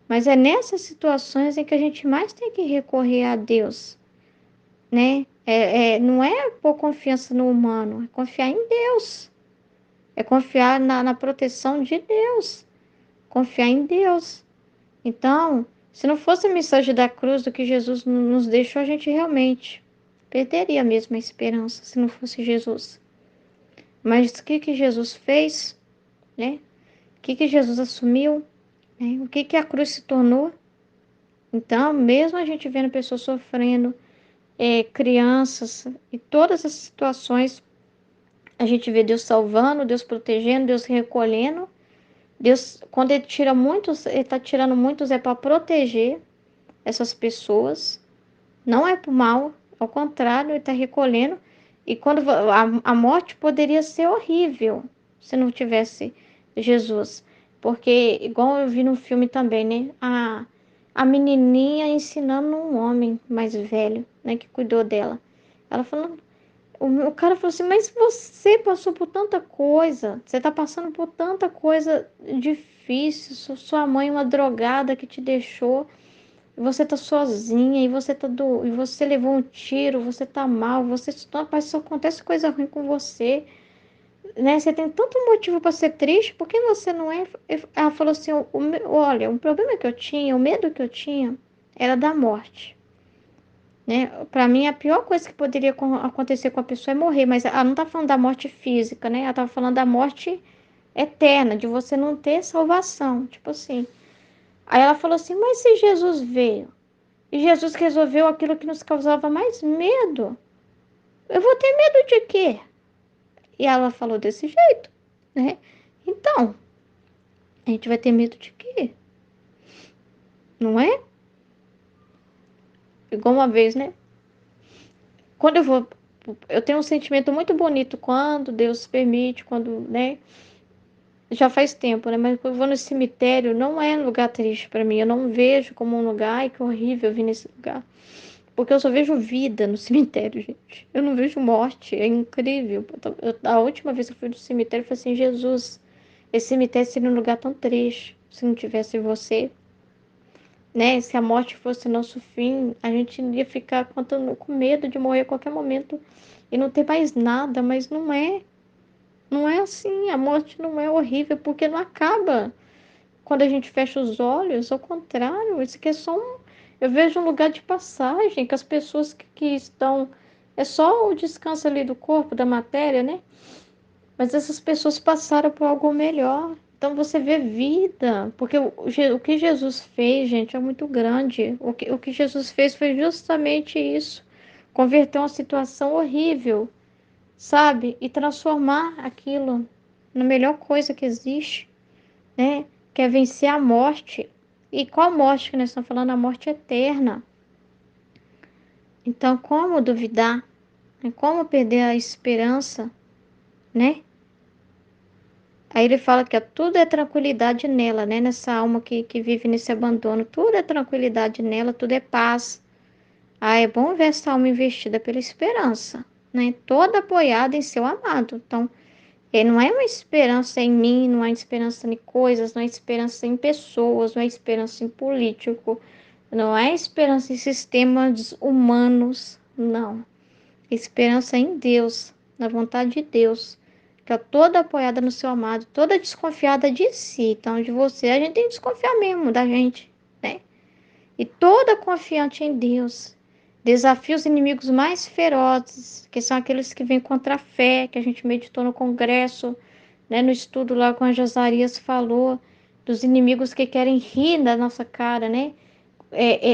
Mas é nessas situações em que a gente mais tem que recorrer a Deus, né? Não é pôr confiança no humano, é confiar em Deus. É confiar na proteção de Deus. Confiar em Deus. Então, se não fosse a mensagem da cruz do que Jesus nos deixou, a gente realmente perderia mesmo a esperança se não fosse Jesus. Mas o que Jesus fez, né? O que Jesus assumiu, né? O que a cruz se tornou? Então, mesmo a gente vendo pessoas sofrendo, crianças e todas as situações, a gente vê Deus salvando, Deus protegendo, Deus recolhendo. Deus, quando Ele tira muitos, Ele está tirando muitos é para proteger essas pessoas. Não é por mal, ao contrário, Ele está recolhendo. E quando a morte poderia ser horrível se não tivesse Jesus. Porque, igual eu vi no filme também, né? A menininha ensinando um homem mais velho, né? Que cuidou dela. Ela falou, o cara falou assim, mas você passou por tanta coisa, você tá passando por tanta coisa difícil, sua mãe é uma drogada que te deixou, e você tá sozinha, e você levou um tiro, você tá mal, só acontece coisa ruim com você, né? Você tem tanto motivo para ser triste, por que você não é? Ela falou assim, olha, o problema que eu tinha, o medo que eu tinha, era da morte. Né? Para mim, a pior coisa que poderia acontecer com a pessoa é morrer, mas ela não está falando da morte física, né? Ela estava falando da morte eterna, de você não ter salvação, tipo assim. Aí ela falou assim: mas se Jesus veio e Jesus resolveu aquilo que nos causava mais medo, eu vou ter medo de quê? E ela falou desse jeito, né? Então, a gente vai ter medo de quê? Não é? Igual uma vez, né? Quando eu tenho um sentimento muito bonito quando Deus permite, quando, né? Já faz tempo, né? Mas quando eu vou no cemitério, não é um lugar triste para mim. Eu não vejo como um lugar, ai, que horrível vir nesse lugar. Porque eu só vejo vida no cemitério, gente. Eu não vejo morte. É incrível. A última vez que eu fui no cemitério, eu falei assim, Jesus, esse cemitério seria um lugar tão triste se não tivesse você. Né? Se a morte fosse o nosso fim, a gente ia ficar contando, com medo de morrer a qualquer momento e não ter mais nada, mas não é. Não é assim, a morte não é horrível porque não acaba quando a gente fecha os olhos, ao contrário, isso aqui é só eu vejo um lugar de passagem, que as pessoas que estão, é só o descanso ali do corpo, da matéria, né? Mas essas pessoas passaram por algo melhor. Então você vê vida, porque o que Jesus fez, gente, é muito grande. O que Jesus fez foi justamente isso, converter uma situação horrível, sabe? E transformar aquilo na melhor coisa que existe, né? Que é vencer a morte. E qual morte que nós estamos falando? A morte eterna. Então, como duvidar? Como perder a esperança, né? Aí ele fala que tudo é tranquilidade nela, né? Nessa alma que vive nesse abandono, tudo é tranquilidade nela, tudo é paz. Ah, é bom ver essa alma investida pela esperança, né? Toda apoiada em seu amado. Então, não é uma esperança em mim, não é esperança em coisas, não é esperança em pessoas, não é esperança em político, não é esperança em sistemas humanos, não. Esperança em Deus, na vontade de Deus, que é toda apoiada no seu amado, toda desconfiada de si. Então, de você, a gente tem que desconfiar mesmo da gente, né? E toda confiante em Deus. Desafia os inimigos mais ferozes, que são aqueles que vêm contra a fé, que a gente meditou no congresso, né, no estudo lá com a Josarias falou, dos inimigos que querem rir da nossa cara, né?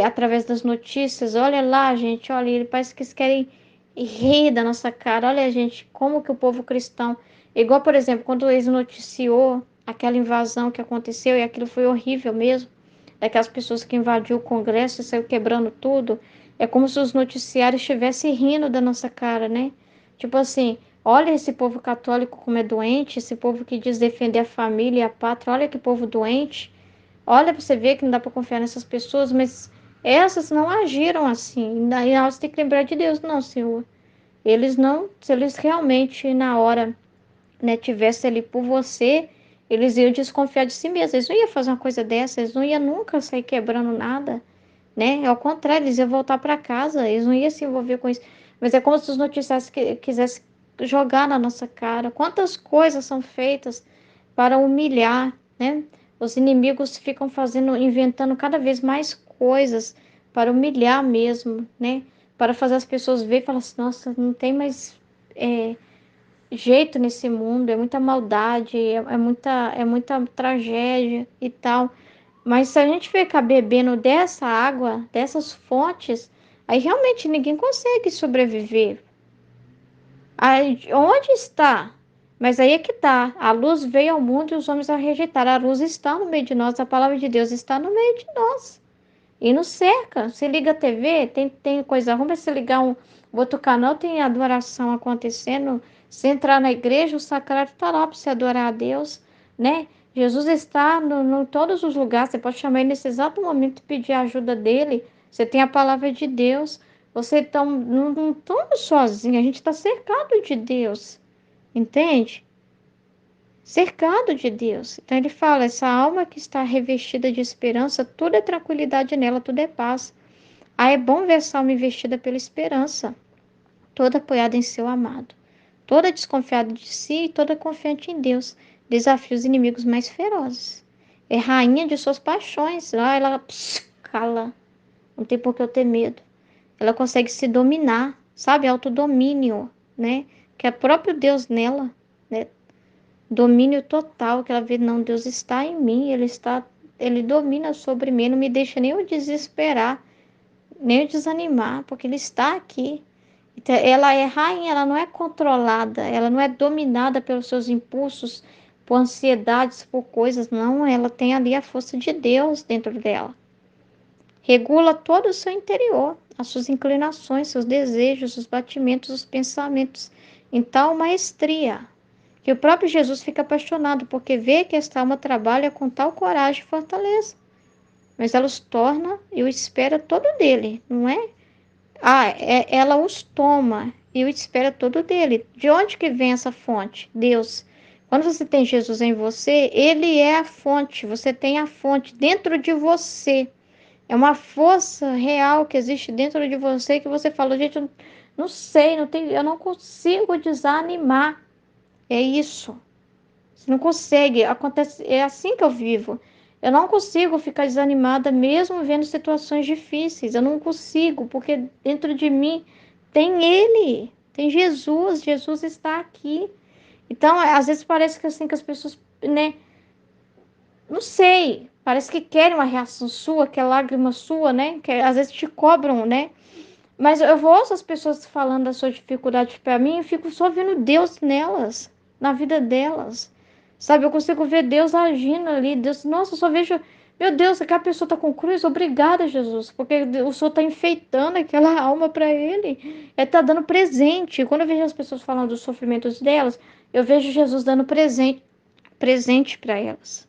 Através das notícias. Olha lá, gente, olha, ele parece que eles querem rir da nossa cara. Olha, gente, como que o povo cristão, igual, por exemplo, quando eles noticiou aquela invasão que aconteceu, e aquilo foi horrível mesmo, daquelas pessoas que invadiu o Congresso e saiu quebrando tudo, é como se os noticiários estivessem rindo da nossa cara, né? Tipo assim, olha esse povo católico como é doente, esse povo que diz defender a família e a pátria, olha que povo doente. Olha para você ver que não dá para confiar nessas pessoas, mas essas não agiram assim. Daí nós temos que lembrar de Deus, não, Senhor. Eles não, se eles realmente na hora, né, tivessem ali por você, eles iam desconfiar de si mesmos. Eles não iam fazer uma coisa dessa, eles não iam nunca sair quebrando nada, né? Ao contrário, eles iam voltar para casa, eles não iam se envolver com isso. Mas é como se os noticiários quisessem jogar na nossa cara. Quantas coisas são feitas para humilhar, né? Os inimigos ficam fazendo, inventando cada vez mais coisas para humilhar mesmo, né? Para fazer as pessoas ver e falar assim, nossa, não tem mais jeito nesse mundo, é muita maldade, é muita tragédia e tal. Mas se a gente ficar bebendo dessa água, dessas fontes, aí realmente ninguém consegue sobreviver. Aí, onde está? Mas aí é que tá. A luz veio ao mundo e os homens a rejeitaram. A luz está no meio de nós, a palavra de Deus está no meio de nós. E nos cerca. Você liga a TV, tem coisa ruim, mas se ligar um outro canal, tem adoração acontecendo. Se entrar na igreja, o sacrário está lá para você adorar a Deus, né? Jesus está em todos os lugares. Você pode chamar ele nesse exato momento e pedir a ajuda dele. Você tem a palavra de Deus. Você não estamos sozinhos, a gente está cercado de Deus, entende? Cercado de Deus. Então ele fala, essa alma que está revestida de esperança, tudo é tranquilidade nela, tudo é paz. Ah, é bom ver essa alma investida pela esperança, toda apoiada em seu amado, toda desconfiada de si e toda confiante em Deus, desafia os inimigos mais ferozes. É rainha de suas paixões, ela cala, não tem por que eu ter medo. Ela consegue se dominar, sabe? Autodomínio, né? Que é próprio Deus nela, né? Domínio total, que ela vê, não, Deus está em mim, ele domina sobre mim, não me deixa nem eu desesperar, nem eu desanimar, porque ele está aqui. Então, ela é rainha, ela não é controlada, ela não é dominada pelos seus impulsos, por ansiedades, por coisas, não, ela tem ali a força de Deus dentro dela. Regula todo o seu interior, as suas inclinações, seus desejos, os batimentos, os pensamentos, em tal maestria, que o próprio Jesus fica apaixonado, porque vê que esta alma trabalha com tal coragem e fortaleza. Mas ela os torna e o espera todo dele, não é? Ela os toma e o espera todo dele. De onde que vem essa fonte? Deus. Quando você tem Jesus em você, ele é a fonte, você tem a fonte dentro de você. É uma força real que existe dentro de você que você fala, gente, eu não sei, eu não consigo desanimar. É isso. Você não consegue. Acontece, é assim que eu vivo. Eu não consigo ficar desanimada mesmo vendo situações difíceis. Eu não consigo, porque dentro de mim tem Ele, tem Jesus. Jesus está aqui. Então, às vezes parece que assim que as pessoas, né, não sei, parece que querem uma reação sua, que é lágrima sua, né? Que às vezes te cobram, né? Mas eu ouço as pessoas falando das suas dificuldades para mim e fico só vendo Deus nelas, na vida delas. Sabe, eu consigo ver Deus agindo ali. Deus, nossa, eu só vejo, meu Deus, aquela pessoa está com cruz, obrigada, Jesus, porque o Senhor está enfeitando aquela alma para ele. Ele está dando presente. Quando eu vejo as pessoas falando dos sofrimentos delas, eu vejo Jesus dando presente presente para elas.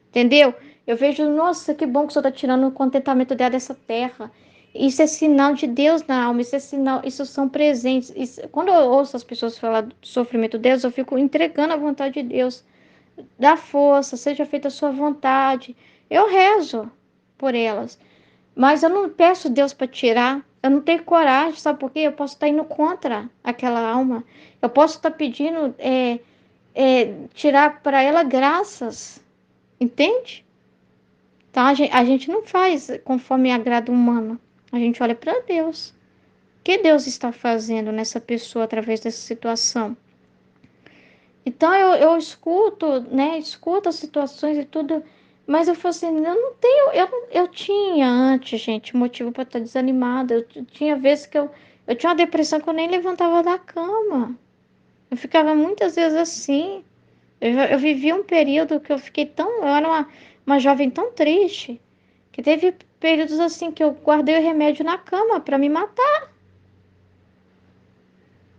Entendeu? Eu vejo, nossa, que bom que o Senhor está tirando o contentamento dela dessa terra. Isso é sinal de Deus na alma, isso é sinal, isso são presentes. Quando eu ouço as pessoas falar do sofrimento de Deus, eu fico entregando a vontade de Deus. Dá força, seja feita a sua vontade. Eu rezo por elas. Mas eu não peço Deus para tirar. Eu não tenho coragem, sabe por quê? Eu posso estar indo contra aquela alma. Eu posso estar pedindo tirar para ela graças. Entende? Então a gente não faz conforme agrada humano. A gente olha para Deus. O que Deus está fazendo nessa pessoa através dessa situação? Então eu escuto, né? Escuto as situações e tudo, mas eu falo assim, eu não tenho, eu tinha antes, gente, motivo para estar desanimada. Eu tinha vezes que eu tinha uma depressão que eu nem levantava da cama. Eu ficava muitas vezes assim. Eu vivi um período que eu fiquei tão, eu era uma jovem tão triste, que teve períodos assim que eu guardei o remédio na cama para me matar.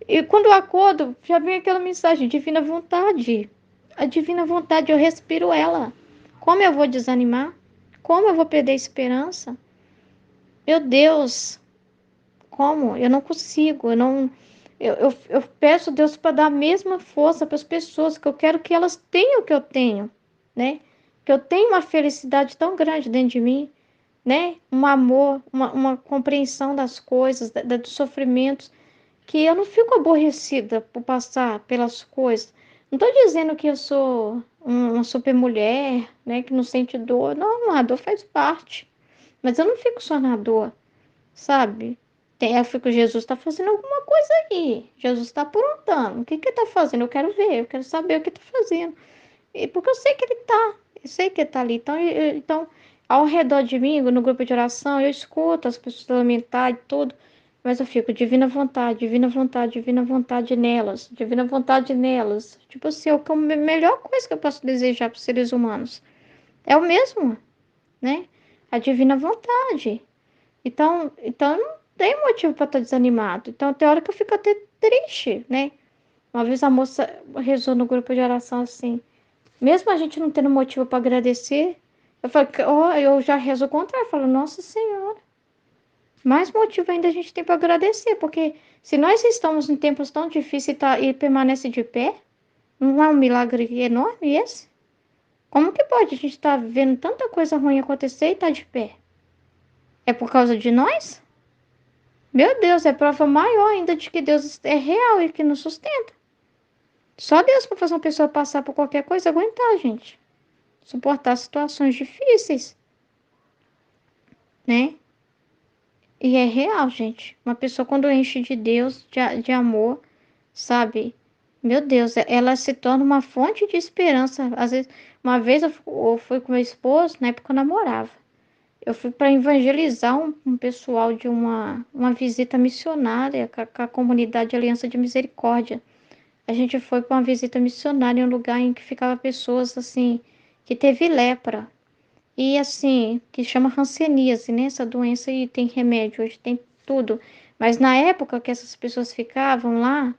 E quando eu acordo, já vem aquela mensagem, divina vontade. A divina vontade, eu respiro ela. Como eu vou desanimar? Como eu vou perder a esperança? Meu Deus, como? Eu não consigo, eu não. Eu peço a Deus para dar a mesma força para as pessoas, que eu quero que elas tenham o que eu tenho, né? Que eu tenha uma felicidade tão grande dentro de mim, né? Um amor, uma compreensão das coisas, dos sofrimentos, que eu não fico aborrecida por passar pelas coisas. Não estou dizendo que eu sou uma super mulher, né, que não sente dor. Não, a dor faz parte. Mas eu não fico só na dor, sabe? Eu fico, Jesus está fazendo alguma coisa aí. Jesus está aprontando. O que que ele está fazendo? Eu quero ver, eu quero saber o que está fazendo. E porque eu sei que ele está, eu sei que ele está ali. Então, ao redor de mim, no grupo de oração, eu escuto as pessoas lamentar e tudo. Mas eu fico, divina vontade, divina vontade, divina vontade nelas, divina vontade nelas. Tipo assim, é a melhor coisa que eu posso desejar para os seres humanos. É o mesmo, né? A divina vontade. Então eu não tenho motivo para estar desanimado. Então tem hora que eu fico até triste, né? Uma vez a moça rezou no grupo de oração assim, mesmo a gente não tendo motivo para agradecer, eu falo, oh, eu já rezo o contrário, eu falo, Nossa Senhora. Mais motivo ainda a gente tem para agradecer, porque se nós estamos em tempos tão difíceis e permanece de pé, não é um milagre enorme esse? Como que pode a gente estar vendo tanta coisa ruim acontecer e estar de pé? É por causa de nós? Meu Deus, é prova maior ainda de que Deus é real e que nos sustenta. Só Deus para fazer uma pessoa passar por qualquer coisa, aguentar, gente. Suportar situações difíceis, né? E é real, gente. Uma pessoa quando enche de Deus, de amor, sabe? Meu Deus, ela se torna uma fonte de esperança. Às vezes, uma vez eu fui com meu esposo, na época eu namorava. Eu fui para evangelizar um pessoal de uma visita missionária com a comunidade Aliança de Misericórdia. A gente foi para uma visita missionária em um lugar em que ficava pessoas assim, que teve lepra. E assim, que chama hanseníase, né? Essa doença aí tem remédio, hoje tem tudo. Mas na época que essas pessoas ficavam lá,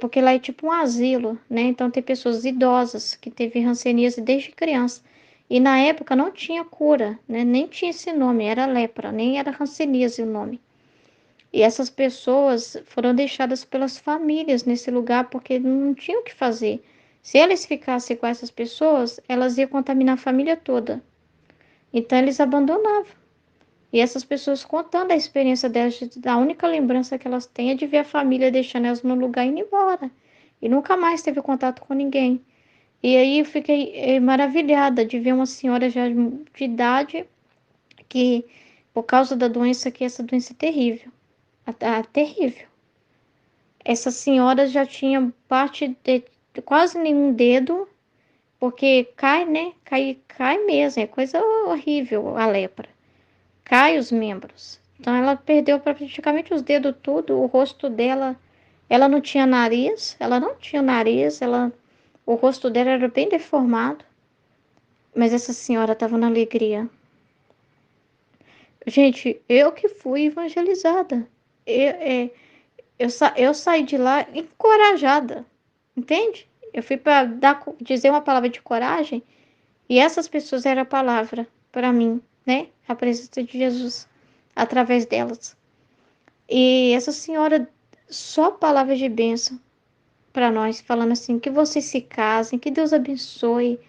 porque lá é tipo um asilo, né? Então tem pessoas idosas que teve hanseníase desde criança. E na época não tinha cura, né? Nem tinha esse nome, era lepra, nem era hanseníase o nome. E essas pessoas foram deixadas pelas famílias nesse lugar porque não tinham o que fazer. Se eles ficassem com essas pessoas, elas iam contaminar a família toda. Então eles abandonavam. E essas pessoas contando a experiência delas, a única lembrança que elas têm é de ver a família deixando elas no lugar e indo embora. E nunca mais teve contato com ninguém. E aí eu fiquei maravilhada de ver uma senhora já de idade que, por causa da doença, que essa doença é terrível. Terrível. Essa senhora já tinha parte de quase nenhum dedo, porque cai, né? Cai mesmo, é coisa horrível a lepra. Cai os membros. Então ela perdeu praticamente os dedos tudo, o rosto dela, ela não tinha nariz, o rosto dela era bem deformado, mas essa senhora estava na alegria. Gente, eu que fui evangelizada. Eu saí de lá encorajada, entende? Eu fui para dizer uma palavra de coragem e essas pessoas eram a palavra para mim, né? A presença de Jesus através delas. E essa senhora, só palavras de bênção para nós, falando assim, que vocês se casem, que Deus abençoe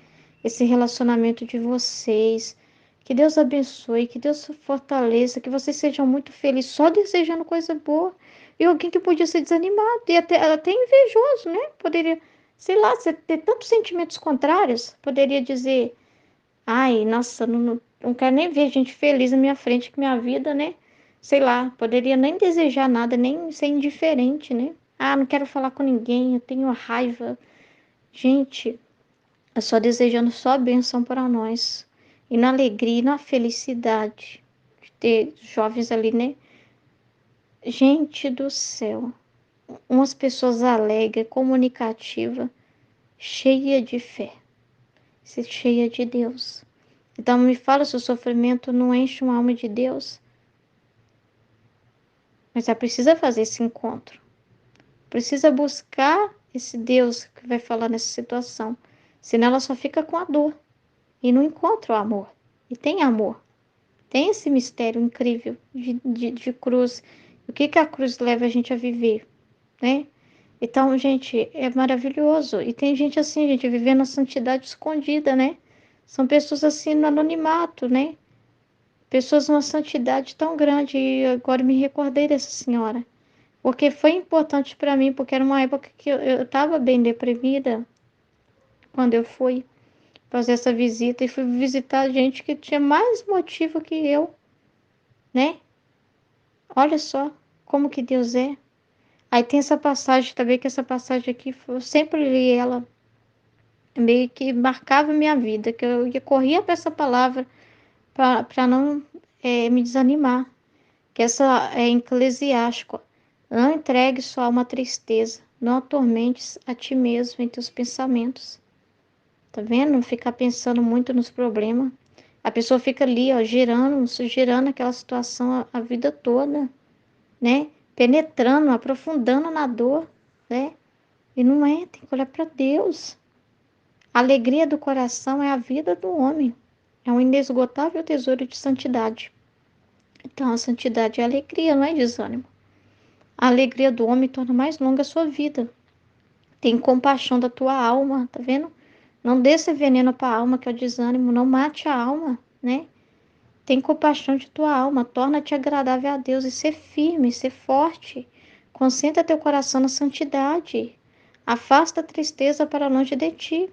esse relacionamento de vocês, que Deus abençoe, que Deus fortaleça, que vocês sejam muito felizes, só desejando coisa boa. E alguém que podia ser desanimado e até invejoso, né? Poderia, sei lá, ter tantos sentimentos contrários, poderia dizer, ai, nossa, não quero nem ver gente feliz na minha frente, que minha vida, né? Sei lá, poderia nem desejar nada, nem ser indiferente, né? Ah, não quero falar com ninguém, eu tenho raiva. Gente, eu só desejando só bênção para nós. E na alegria e na felicidade de ter jovens ali, né? Gente do céu, umas pessoas alegres, comunicativas, cheia de fé, cheia de Deus. Então me fala se o sofrimento não enche uma alma de Deus. Mas ela precisa fazer esse encontro. Precisa buscar esse Deus que vai falar nessa situação. Senão ela só fica com a dor. E não encontra o amor. E tem amor. Tem esse mistério incrível de cruz. O que a cruz leva a gente a viver, né? Então, gente, é maravilhoso. E tem gente assim, gente, vivendo a santidade escondida, né? São pessoas assim no anonimato, né? Pessoas numa santidade tão grande. E agora me recordei dessa senhora. Porque foi importante para mim, porque era uma época que eu estava bem deprimida quando eu fui fazer essa visita e fui visitar gente que tinha mais motivo que eu, né? Olha só como que Deus é. Aí tem essa passagem também, que essa passagem aqui, eu sempre li ela, meio que marcava minha vida, que eu corria para essa palavra para não me desanimar. Que essa é eclesiástico. Não entregue sua alma à tristeza, não atormentes a ti mesmo em teus pensamentos. Tá vendo? Não ficar pensando muito nos problemas. A pessoa fica ali, ó, girando aquela situação a vida toda, né? Penetrando, aprofundando na dor, né? E não é, tem que olhar para Deus. A alegria do coração é a vida do homem. É um inesgotável tesouro de santidade. Então, a santidade é alegria, não é desânimo. A alegria do homem torna mais longa a sua vida. Tem compaixão da tua alma, tá vendo? Não dê esse veneno para a alma, que é o desânimo. Não mate a alma, né? Tem compaixão de tua alma. Torna-te agradável a Deus e ser firme, ser forte. Concentra teu coração na santidade. Afasta a tristeza para longe de ti,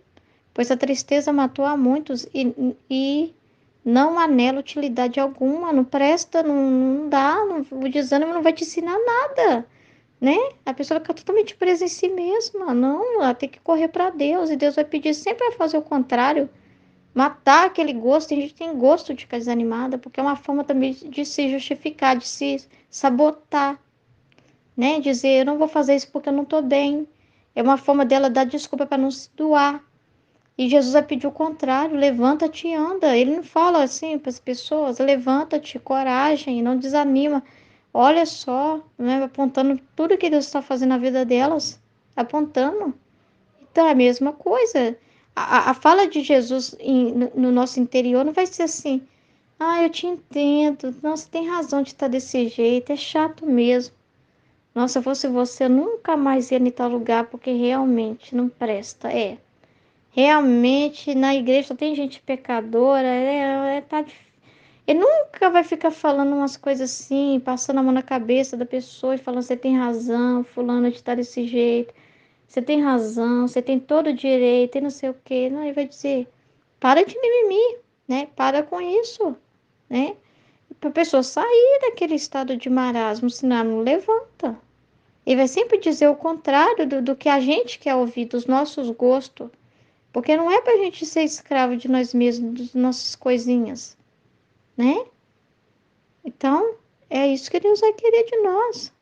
pois a tristeza matou a muitos e não anela utilidade alguma. Não presta, não dá. O desânimo não vai te ensinar nada, né? A pessoa fica totalmente presa em si mesma. Não, ela tem que correr para Deus. E Deus vai pedir sempre a fazer o contrário. Matar aquele gosto. Tem gente que tem gosto de ficar desanimada, porque é uma forma também de se justificar, de se sabotar, né? Dizer, eu não vou fazer isso porque eu não estou bem. É uma forma dela dar desculpa para não se doar. E Jesus vai pedir o contrário, levanta-te e anda. Ele não fala assim para as pessoas, levanta-te, coragem, não desanima. Olha só, né, apontando tudo que Deus está fazendo na vida delas, apontando. Então é a mesma coisa. A fala de Jesus no nosso interior não vai ser assim, ah, eu te entendo, nossa, tem razão de estar desse jeito, é chato mesmo. Nossa, se eu fosse você, eu nunca mais ia em tal lugar, porque realmente não presta. Realmente, na igreja só tem gente pecadora, ele nunca vai ficar falando umas coisas assim, passando a mão na cabeça da pessoa e falando, você tem razão, fulano de estar desse jeito, você tem razão, você tem todo o direito e não sei o quê. Não, ele vai dizer, para de mimimi, né? Para com isso, né? Para a pessoa sair daquele estado de marasmo, senão ela não levanta. Ele vai sempre dizer o contrário do que a gente quer ouvir, dos nossos gostos. Porque não é para a gente ser escravo de nós mesmos, das nossas coisinhas, né? Então, é isso que Deus vai querer de nós.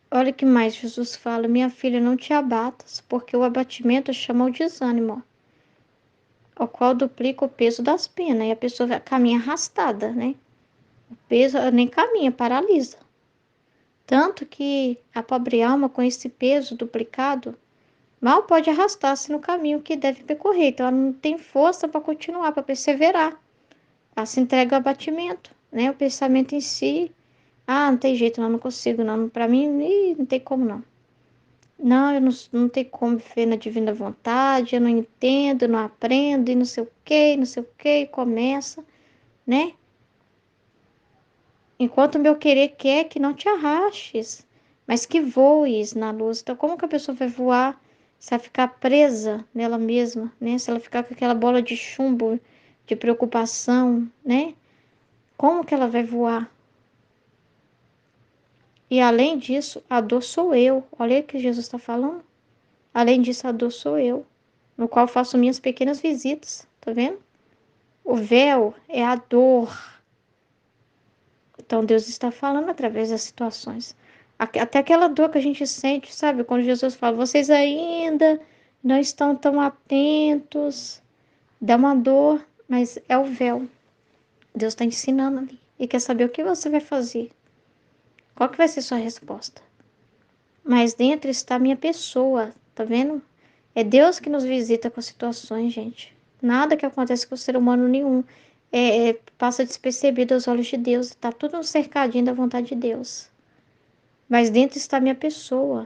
Olha o que mais Jesus fala: minha filha, não te abatas, porque o abatimento chama o desânimo, ao qual duplica o peso das penas, e a pessoa caminha arrastada, né? O peso nem caminha, paralisa. Tanto que a pobre alma, com esse peso duplicado, mal pode arrastar-se no caminho que deve percorrer. Então, ela não tem força para continuar, para perseverar. Ela se entrega ao abatimento, né? O pensamento em si, não tem jeito, não consigo, não. Para mim, não tem como, não. Não, eu não tenho como viver na divina vontade, eu não entendo, não aprendo, e não sei o que, não sei o que, e começa, né? Enquanto o meu querer quer que não te arrastes, mas que voes na luz. Então, como que a pessoa vai voar se ela ficar presa nela mesma, né? Se ela ficar com aquela bola de chumbo, de preocupação, né? Como que ela vai voar? E além disso, a dor sou eu. Olha o que Jesus está falando. Além disso, a dor sou eu, no qual faço minhas pequenas visitas. Tá vendo? O véu é a dor. Então, Deus está falando através das situações. Até aquela dor que a gente sente, sabe? Quando Jesus fala, vocês ainda não estão tão atentos. Dá uma dor, mas é o véu. Deus está ensinando ali. E quer saber o que você vai fazer. Qual que vai ser sua resposta? Mas dentro está a minha pessoa, tá vendo? É Deus que nos visita com situações, gente. Nada que acontece com o ser humano nenhum passa despercebido aos olhos de Deus. Está tudo um cercadinho da vontade de Deus. Mas dentro está a minha pessoa,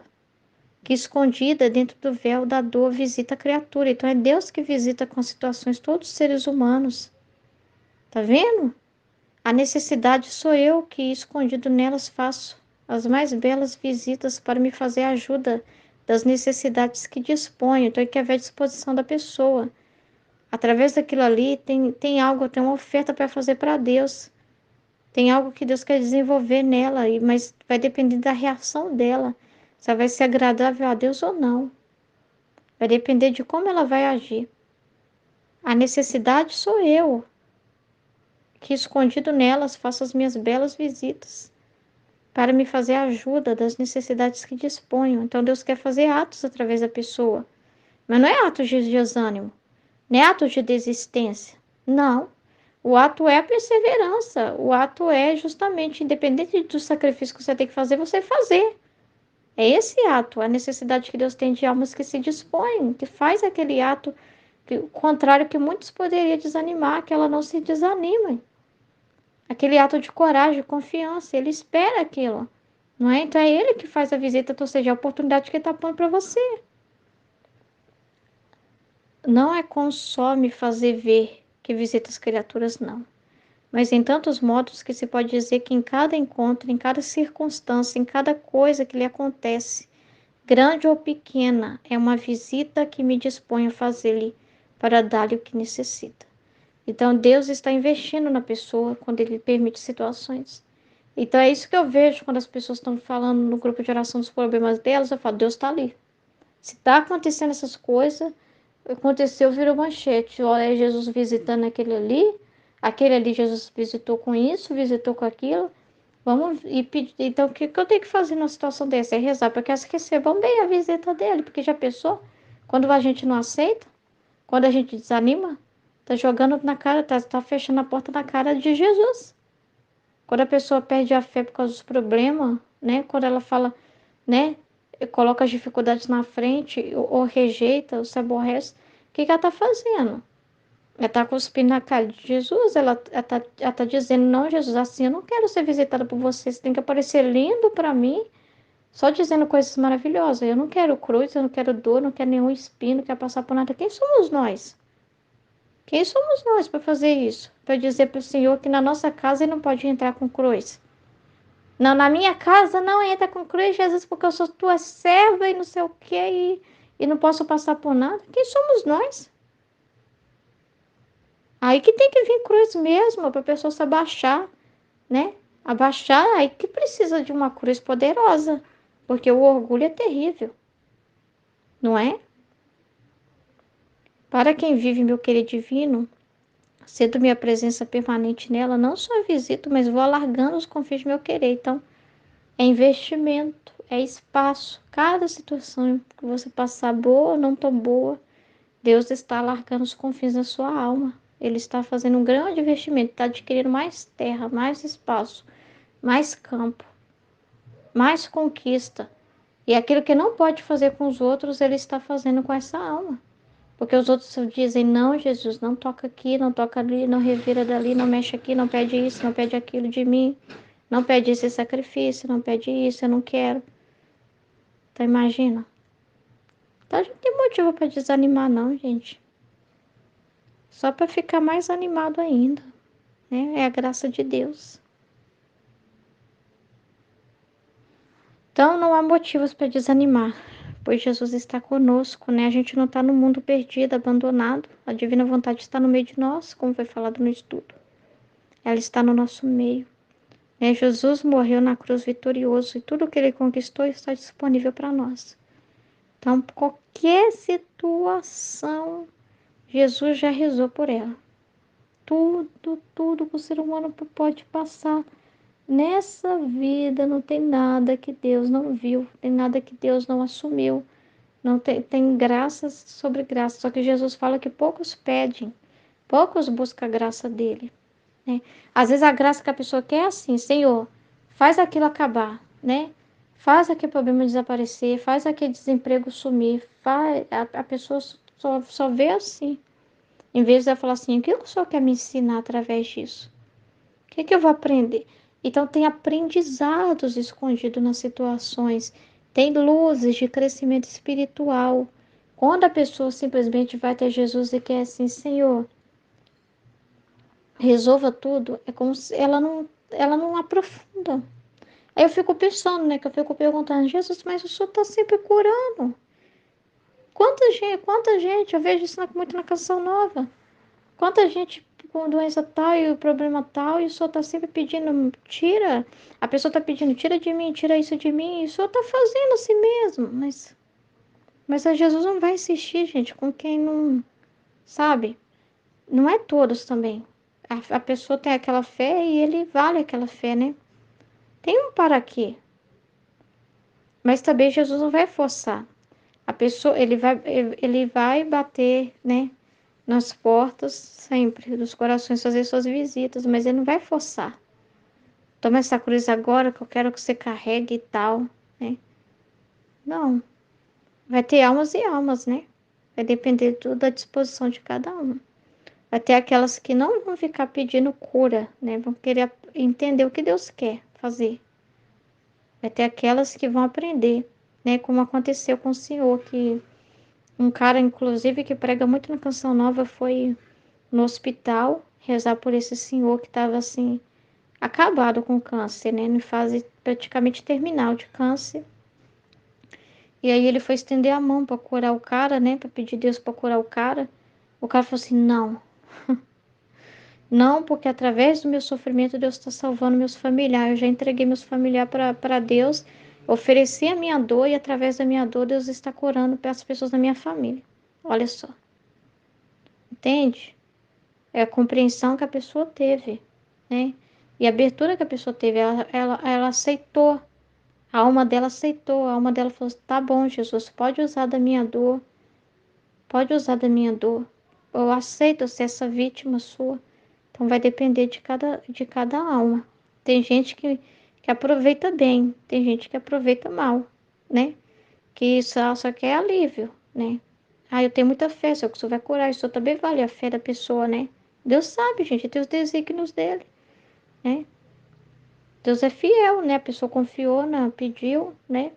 que escondida dentro do véu da dor visita a criatura. Então é Deus que visita com situações todos os seres humanos. Tá vendo? A necessidade sou eu que, escondido nelas, faço as mais belas visitas para me fazer ajuda das necessidades que disponho. Então, é que haver disposição da pessoa. Através daquilo ali, tem algo, tem uma oferta para fazer para Deus. Tem algo que Deus quer desenvolver nela, mas vai depender da reação dela. Se ela vai ser agradável a Deus ou não. Vai depender de como ela vai agir. A necessidade sou eu, que escondido nelas faço as minhas belas visitas, para me fazer ajuda das necessidades que disponho. Então Deus quer fazer atos através da pessoa. Mas não é atos de desânimo, não é atos de desistência. Não. O ato é a perseverança. O ato é justamente, independente do sacrifício que você tem que fazer, você fazer. É esse ato, a necessidade que Deus tem de almas que se dispõem, que faz aquele ato, o contrário que muitos poderiam desanimar, que ela não se desanime. Aquele ato de coragem, confiança, ele espera aquilo, não é? Então é ele que faz a visita, ou seja, a oportunidade que ele está pondo para você. Não é com só me fazer ver que visita as criaturas, não. Mas em tantos modos que se pode dizer que em cada encontro, em cada circunstância, em cada coisa que lhe acontece, grande ou pequena, é uma visita que me dispõe a fazer-lhe para dar-lhe o que necessita. Então Deus está investindo na pessoa quando Ele permite situações. Então é isso que eu vejo quando as pessoas estão falando no grupo de oração dos problemas delas, eu falo, Deus está ali. Se está acontecendo essas coisas, aconteceu, virou manchete. Olha, é Jesus visitando aquele ali Jesus visitou com isso, visitou com aquilo. Vamos e pedir. Então, o que eu tenho que fazer numa situação dessa? É rezar para que elas recebam bem a visita dele, porque já pensou? Quando a gente não aceita, quando a gente desanima, tá jogando na cara, tá fechando a porta na cara de Jesus. Quando a pessoa perde a fé por causa dos problemas, né? Quando ela fala, né? Coloca as dificuldades na frente, ou rejeita, ou se aborrece, o que ela tá fazendo? Ela tá cuspindo na cara de Jesus, ela tá dizendo, não, Jesus, assim eu não quero ser visitada por você, você tem que aparecer lindo para mim, só dizendo coisas maravilhosas. Eu não quero cruz, eu não quero dor, não quero nenhum espinho, não quero passar por nada. Quem somos nós? Quem somos nós para fazer isso? Para dizer para o Senhor que na nossa casa ele não pode entrar com cruz. Não, na minha casa não entra com cruz, Jesus, porque eu sou tua serva e não sei o quê, e não posso passar por nada. Quem somos nós? Aí que tem que vir cruz mesmo, para a pessoa se abaixar, né? Abaixar, aí que precisa de uma cruz poderosa, porque o orgulho é terrível, não é? Para quem vive meu querer divino, sendo minha presença permanente nela, não só visito, mas vou alargando os confins do meu querer. Então, é investimento, é espaço. Cada situação que você passar, boa ou não tão boa, Deus está alargando os confins da sua alma. Ele está fazendo um grande investimento, está adquirindo mais terra, mais espaço, mais campo. mais conquista. E aquilo que não pode fazer com os outros, ele está fazendo com essa alma. Porque os outros dizem, não, Jesus, não toca aqui, não toca ali, não revira dali, não mexe aqui, não pede isso, não pede aquilo de mim, não pede esse sacrifício, não pede isso, eu não quero. Então imagina. Então a gente não tem motivo para desanimar não, gente. Só para ficar mais animado ainda, né? É a graça de Deus. Então não há motivos para desanimar, pois Jesus está conosco, né? A gente não está no mundo perdido, abandonado. A divina vontade está no meio de nós, como foi falado no estudo. Ela está no nosso meio. Né? Jesus morreu na cruz vitorioso e tudo que ele conquistou está disponível para nós. Então, qualquer situação, Jesus já rezou por ela. Tudo que o ser humano pode passar nessa vida, não tem nada que Deus não viu, não tem nada que Deus não assumiu. Não tem graças sobre graça. Só que Jesus fala que poucos pedem, poucos buscam a graça dele. Né? Às vezes a graça que a pessoa quer é assim, Senhor, faz aquilo acabar, né? Faz aquele problema desaparecer, faz aquele desemprego sumir, a pessoa só vê assim. Em vez de ela falar assim, o que o Senhor quer me ensinar através disso? O que eu vou aprender? Então tem aprendizados escondidos nas situações, tem luzes de crescimento espiritual. Quando a pessoa simplesmente vai até Jesus e quer assim, Senhor, resolva tudo, é como se ela não aprofunda. Aí eu fico pensando, né, que eu fico perguntando, Jesus, mas o Senhor está sempre curando. Quanta gente, eu vejo isso muito na Canção Nova. Quanta gente com doença tal e o problema tal, e o Senhor está sempre pedindo, tira. A pessoa está pedindo, tira de mim, tira isso de mim, e o Senhor está fazendo assim mesmo. Mas a Jesus não vai insistir, gente, com quem não, sabe? Não é todos também. A pessoa tem aquela fé e ele vale aquela fé, né? Tem um para quê. Mas também Jesus não vai forçar. A pessoa, ele vai bater, né, nas portas sempre dos corações, fazer suas visitas, mas ele não vai forçar. Toma essa cruz agora que eu quero que você carregue e tal, né? Não. Vai ter almas e almas, né? Vai depender tudo da disposição de cada um. Vai ter aquelas que não vão ficar pedindo cura, né? Vão querer entender o que Deus quer fazer. Vai ter aquelas que vão aprender, né? Como aconteceu com o senhor, que um cara, inclusive, que prega muito na Canção Nova, foi no hospital rezar por esse senhor que estava assim, acabado com câncer, né? Em fase praticamente terminal de câncer. E aí ele foi estender a mão para curar o cara, né? Para pedir Deus para curar o cara. O cara falou assim: não, não, porque através do meu sofrimento Deus está salvando meus familiares. Eu já entreguei meus familiares para Deus, ofereci a minha dor e através da minha dor Deus está curando as pessoas da minha família. Olha só, entende? É a compreensão que a pessoa teve, né? E a abertura que a pessoa teve, ela aceitou. A alma dela aceitou, a alma dela falou: tá bom, Jesus, pode usar da minha dor, pode usar da minha dor. Eu aceito ser essa vítima sua. Então vai depender de cada alma. Tem gente que aproveita bem, tem gente que aproveita mal, né? Que só quer alívio, né? Ah, eu tenho muita fé, só que o Senhor vai curar, isso também vale a fé da pessoa, né? Deus sabe, gente, tem os desígnios dele, né? Deus é fiel, né? A pessoa confiou, pediu, né?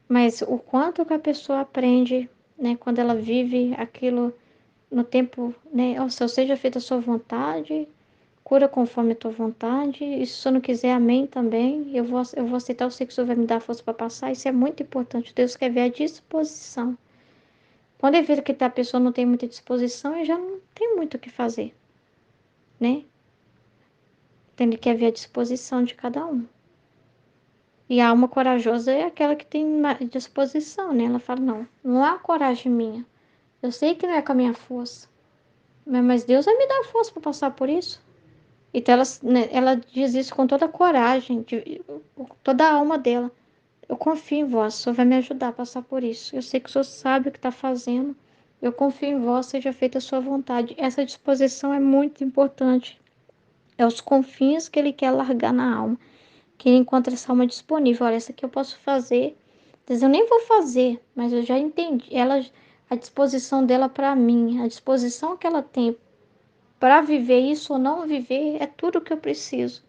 Mas o quanto que a pessoa aprende, né? Quando ela vive aquilo no tempo, né? Ó, se eu seja feita a sua vontade, cura conforme a tua vontade. E se o Senhor não quiser, amém também. Eu vou aceitar, eu sei que o Senhor vai me dar força para passar. Isso é muito importante. Deus quer ver a disposição. Quando ele vê que a pessoa não tem muita disposição, ele já não tem muito o que fazer, né? Então ele quer ver a disposição de cada um. E a alma corajosa é aquela que tem disposição, né? Ela fala, não há coragem minha. Eu sei que não é com a minha força. Mas Deus vai me dar força para passar por isso. Então ela diz isso com toda a coragem, toda a alma dela. Eu confio em vós, o Senhor vai me ajudar a passar por isso. Eu sei que o Senhor sabe o que está fazendo. Eu confio em vós, seja feita a sua vontade. Essa disposição é muito importante. É os confins que ele quer largar na alma. Que ele encontra essa alma disponível. Olha, essa aqui eu posso fazer. Às vezes eu nem vou fazer, mas eu já entendi. Ela, a disposição dela para mim, a disposição que ela tem para viver isso ou não viver, é tudo que eu preciso.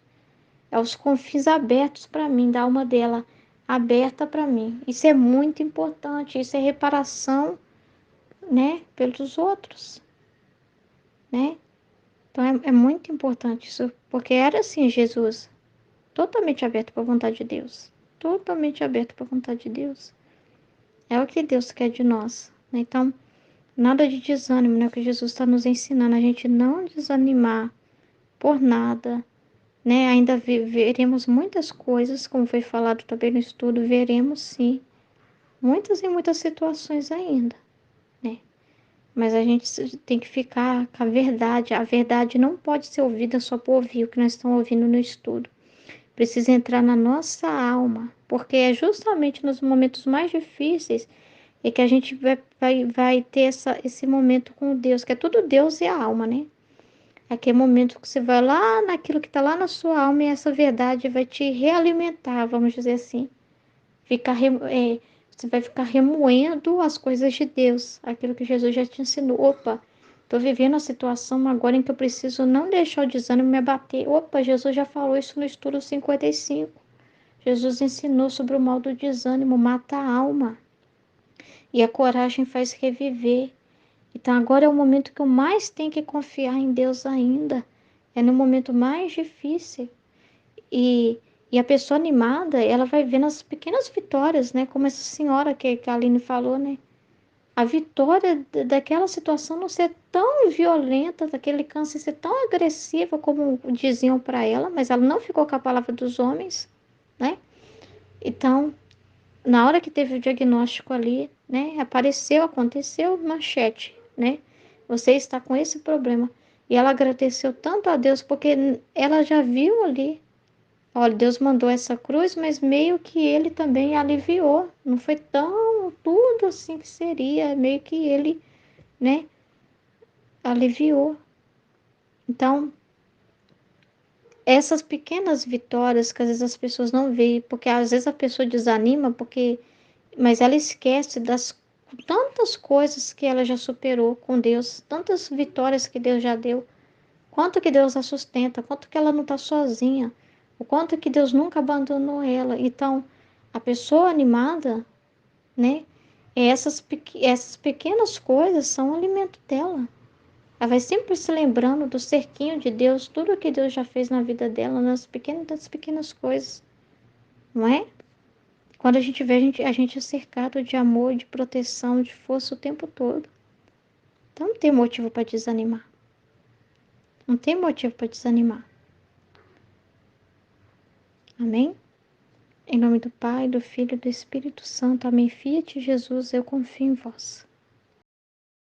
É os confins abertos para mim, da alma dela aberta para mim. Isso é muito importante. Isso é reparação, né, pelos outros, né? Então é muito importante isso, porque era assim Jesus, totalmente aberto para a vontade de Deus, totalmente aberto para a vontade de Deus. É o que Deus quer de nós, né? Então, nada de desânimo, né? O que Jesus está nos ensinando, a gente não desanimar por nada, né? Ainda veremos muitas coisas, como foi falado também no estudo, veremos sim, muitas e muitas situações ainda, né? Mas a gente tem que ficar com a verdade. A verdade não pode ser ouvida só por ouvir o que nós estamos ouvindo no estudo. Precisa entrar na nossa alma, porque é justamente nos momentos mais difíceis é que a gente vai ter esse momento com Deus, que é tudo Deus e a alma, né? Aquele momento que você vai lá naquilo que está lá na sua alma e essa verdade vai te realimentar, vamos dizer assim. Você vai ficar remoendo as coisas de Deus, aquilo que Jesus já te ensinou. Opa, estou vivendo a situação agora em que eu preciso não deixar o desânimo me abater. Opa, Jesus já falou isso no estudo 55. Jesus ensinou sobre o mal do desânimo, mata a alma. E a coragem faz reviver. Então agora é o momento que eu mais tenho que confiar em Deus ainda. É no momento mais difícil. E, e a pessoa animada, ela vai vendo as pequenas vitórias, né? Como essa senhora que a Aline falou, né? A vitória daquela situação não ser tão violenta, daquele câncer ser tão agressiva como diziam para ela, mas ela não ficou com a palavra dos homens, né? Então, na hora que teve o diagnóstico ali, né? Aconteceu manchete, né? Você está com esse problema. E ela agradeceu tanto a Deus porque ela já viu ali. Olha, Deus mandou essa cruz, mas meio que ele também aliviou. Não foi tão tudo assim que seria, meio que ele, né, aliviou. Então, essas pequenas vitórias que às vezes as pessoas não veem, porque às vezes a pessoa desanima, mas ela esquece das tantas coisas que ela já superou com Deus, tantas vitórias que Deus já deu, quanto que Deus a sustenta, quanto que ela não está sozinha, o quanto que Deus nunca abandonou ela. Então, a pessoa animada, né? Essas pequenas coisas são o alimento dela. Ela vai sempre se lembrando do cerquinho de Deus, tudo que Deus já fez na vida dela, das pequenas coisas, não é? Quando a gente vê, a gente é cercado de amor, de proteção, de força o tempo todo. Então não tem motivo para desanimar. Não tem motivo para desanimar. Amém? Em nome do Pai, do Filho e do Espírito Santo. Amém. Fiat Jesus, eu confio em vós.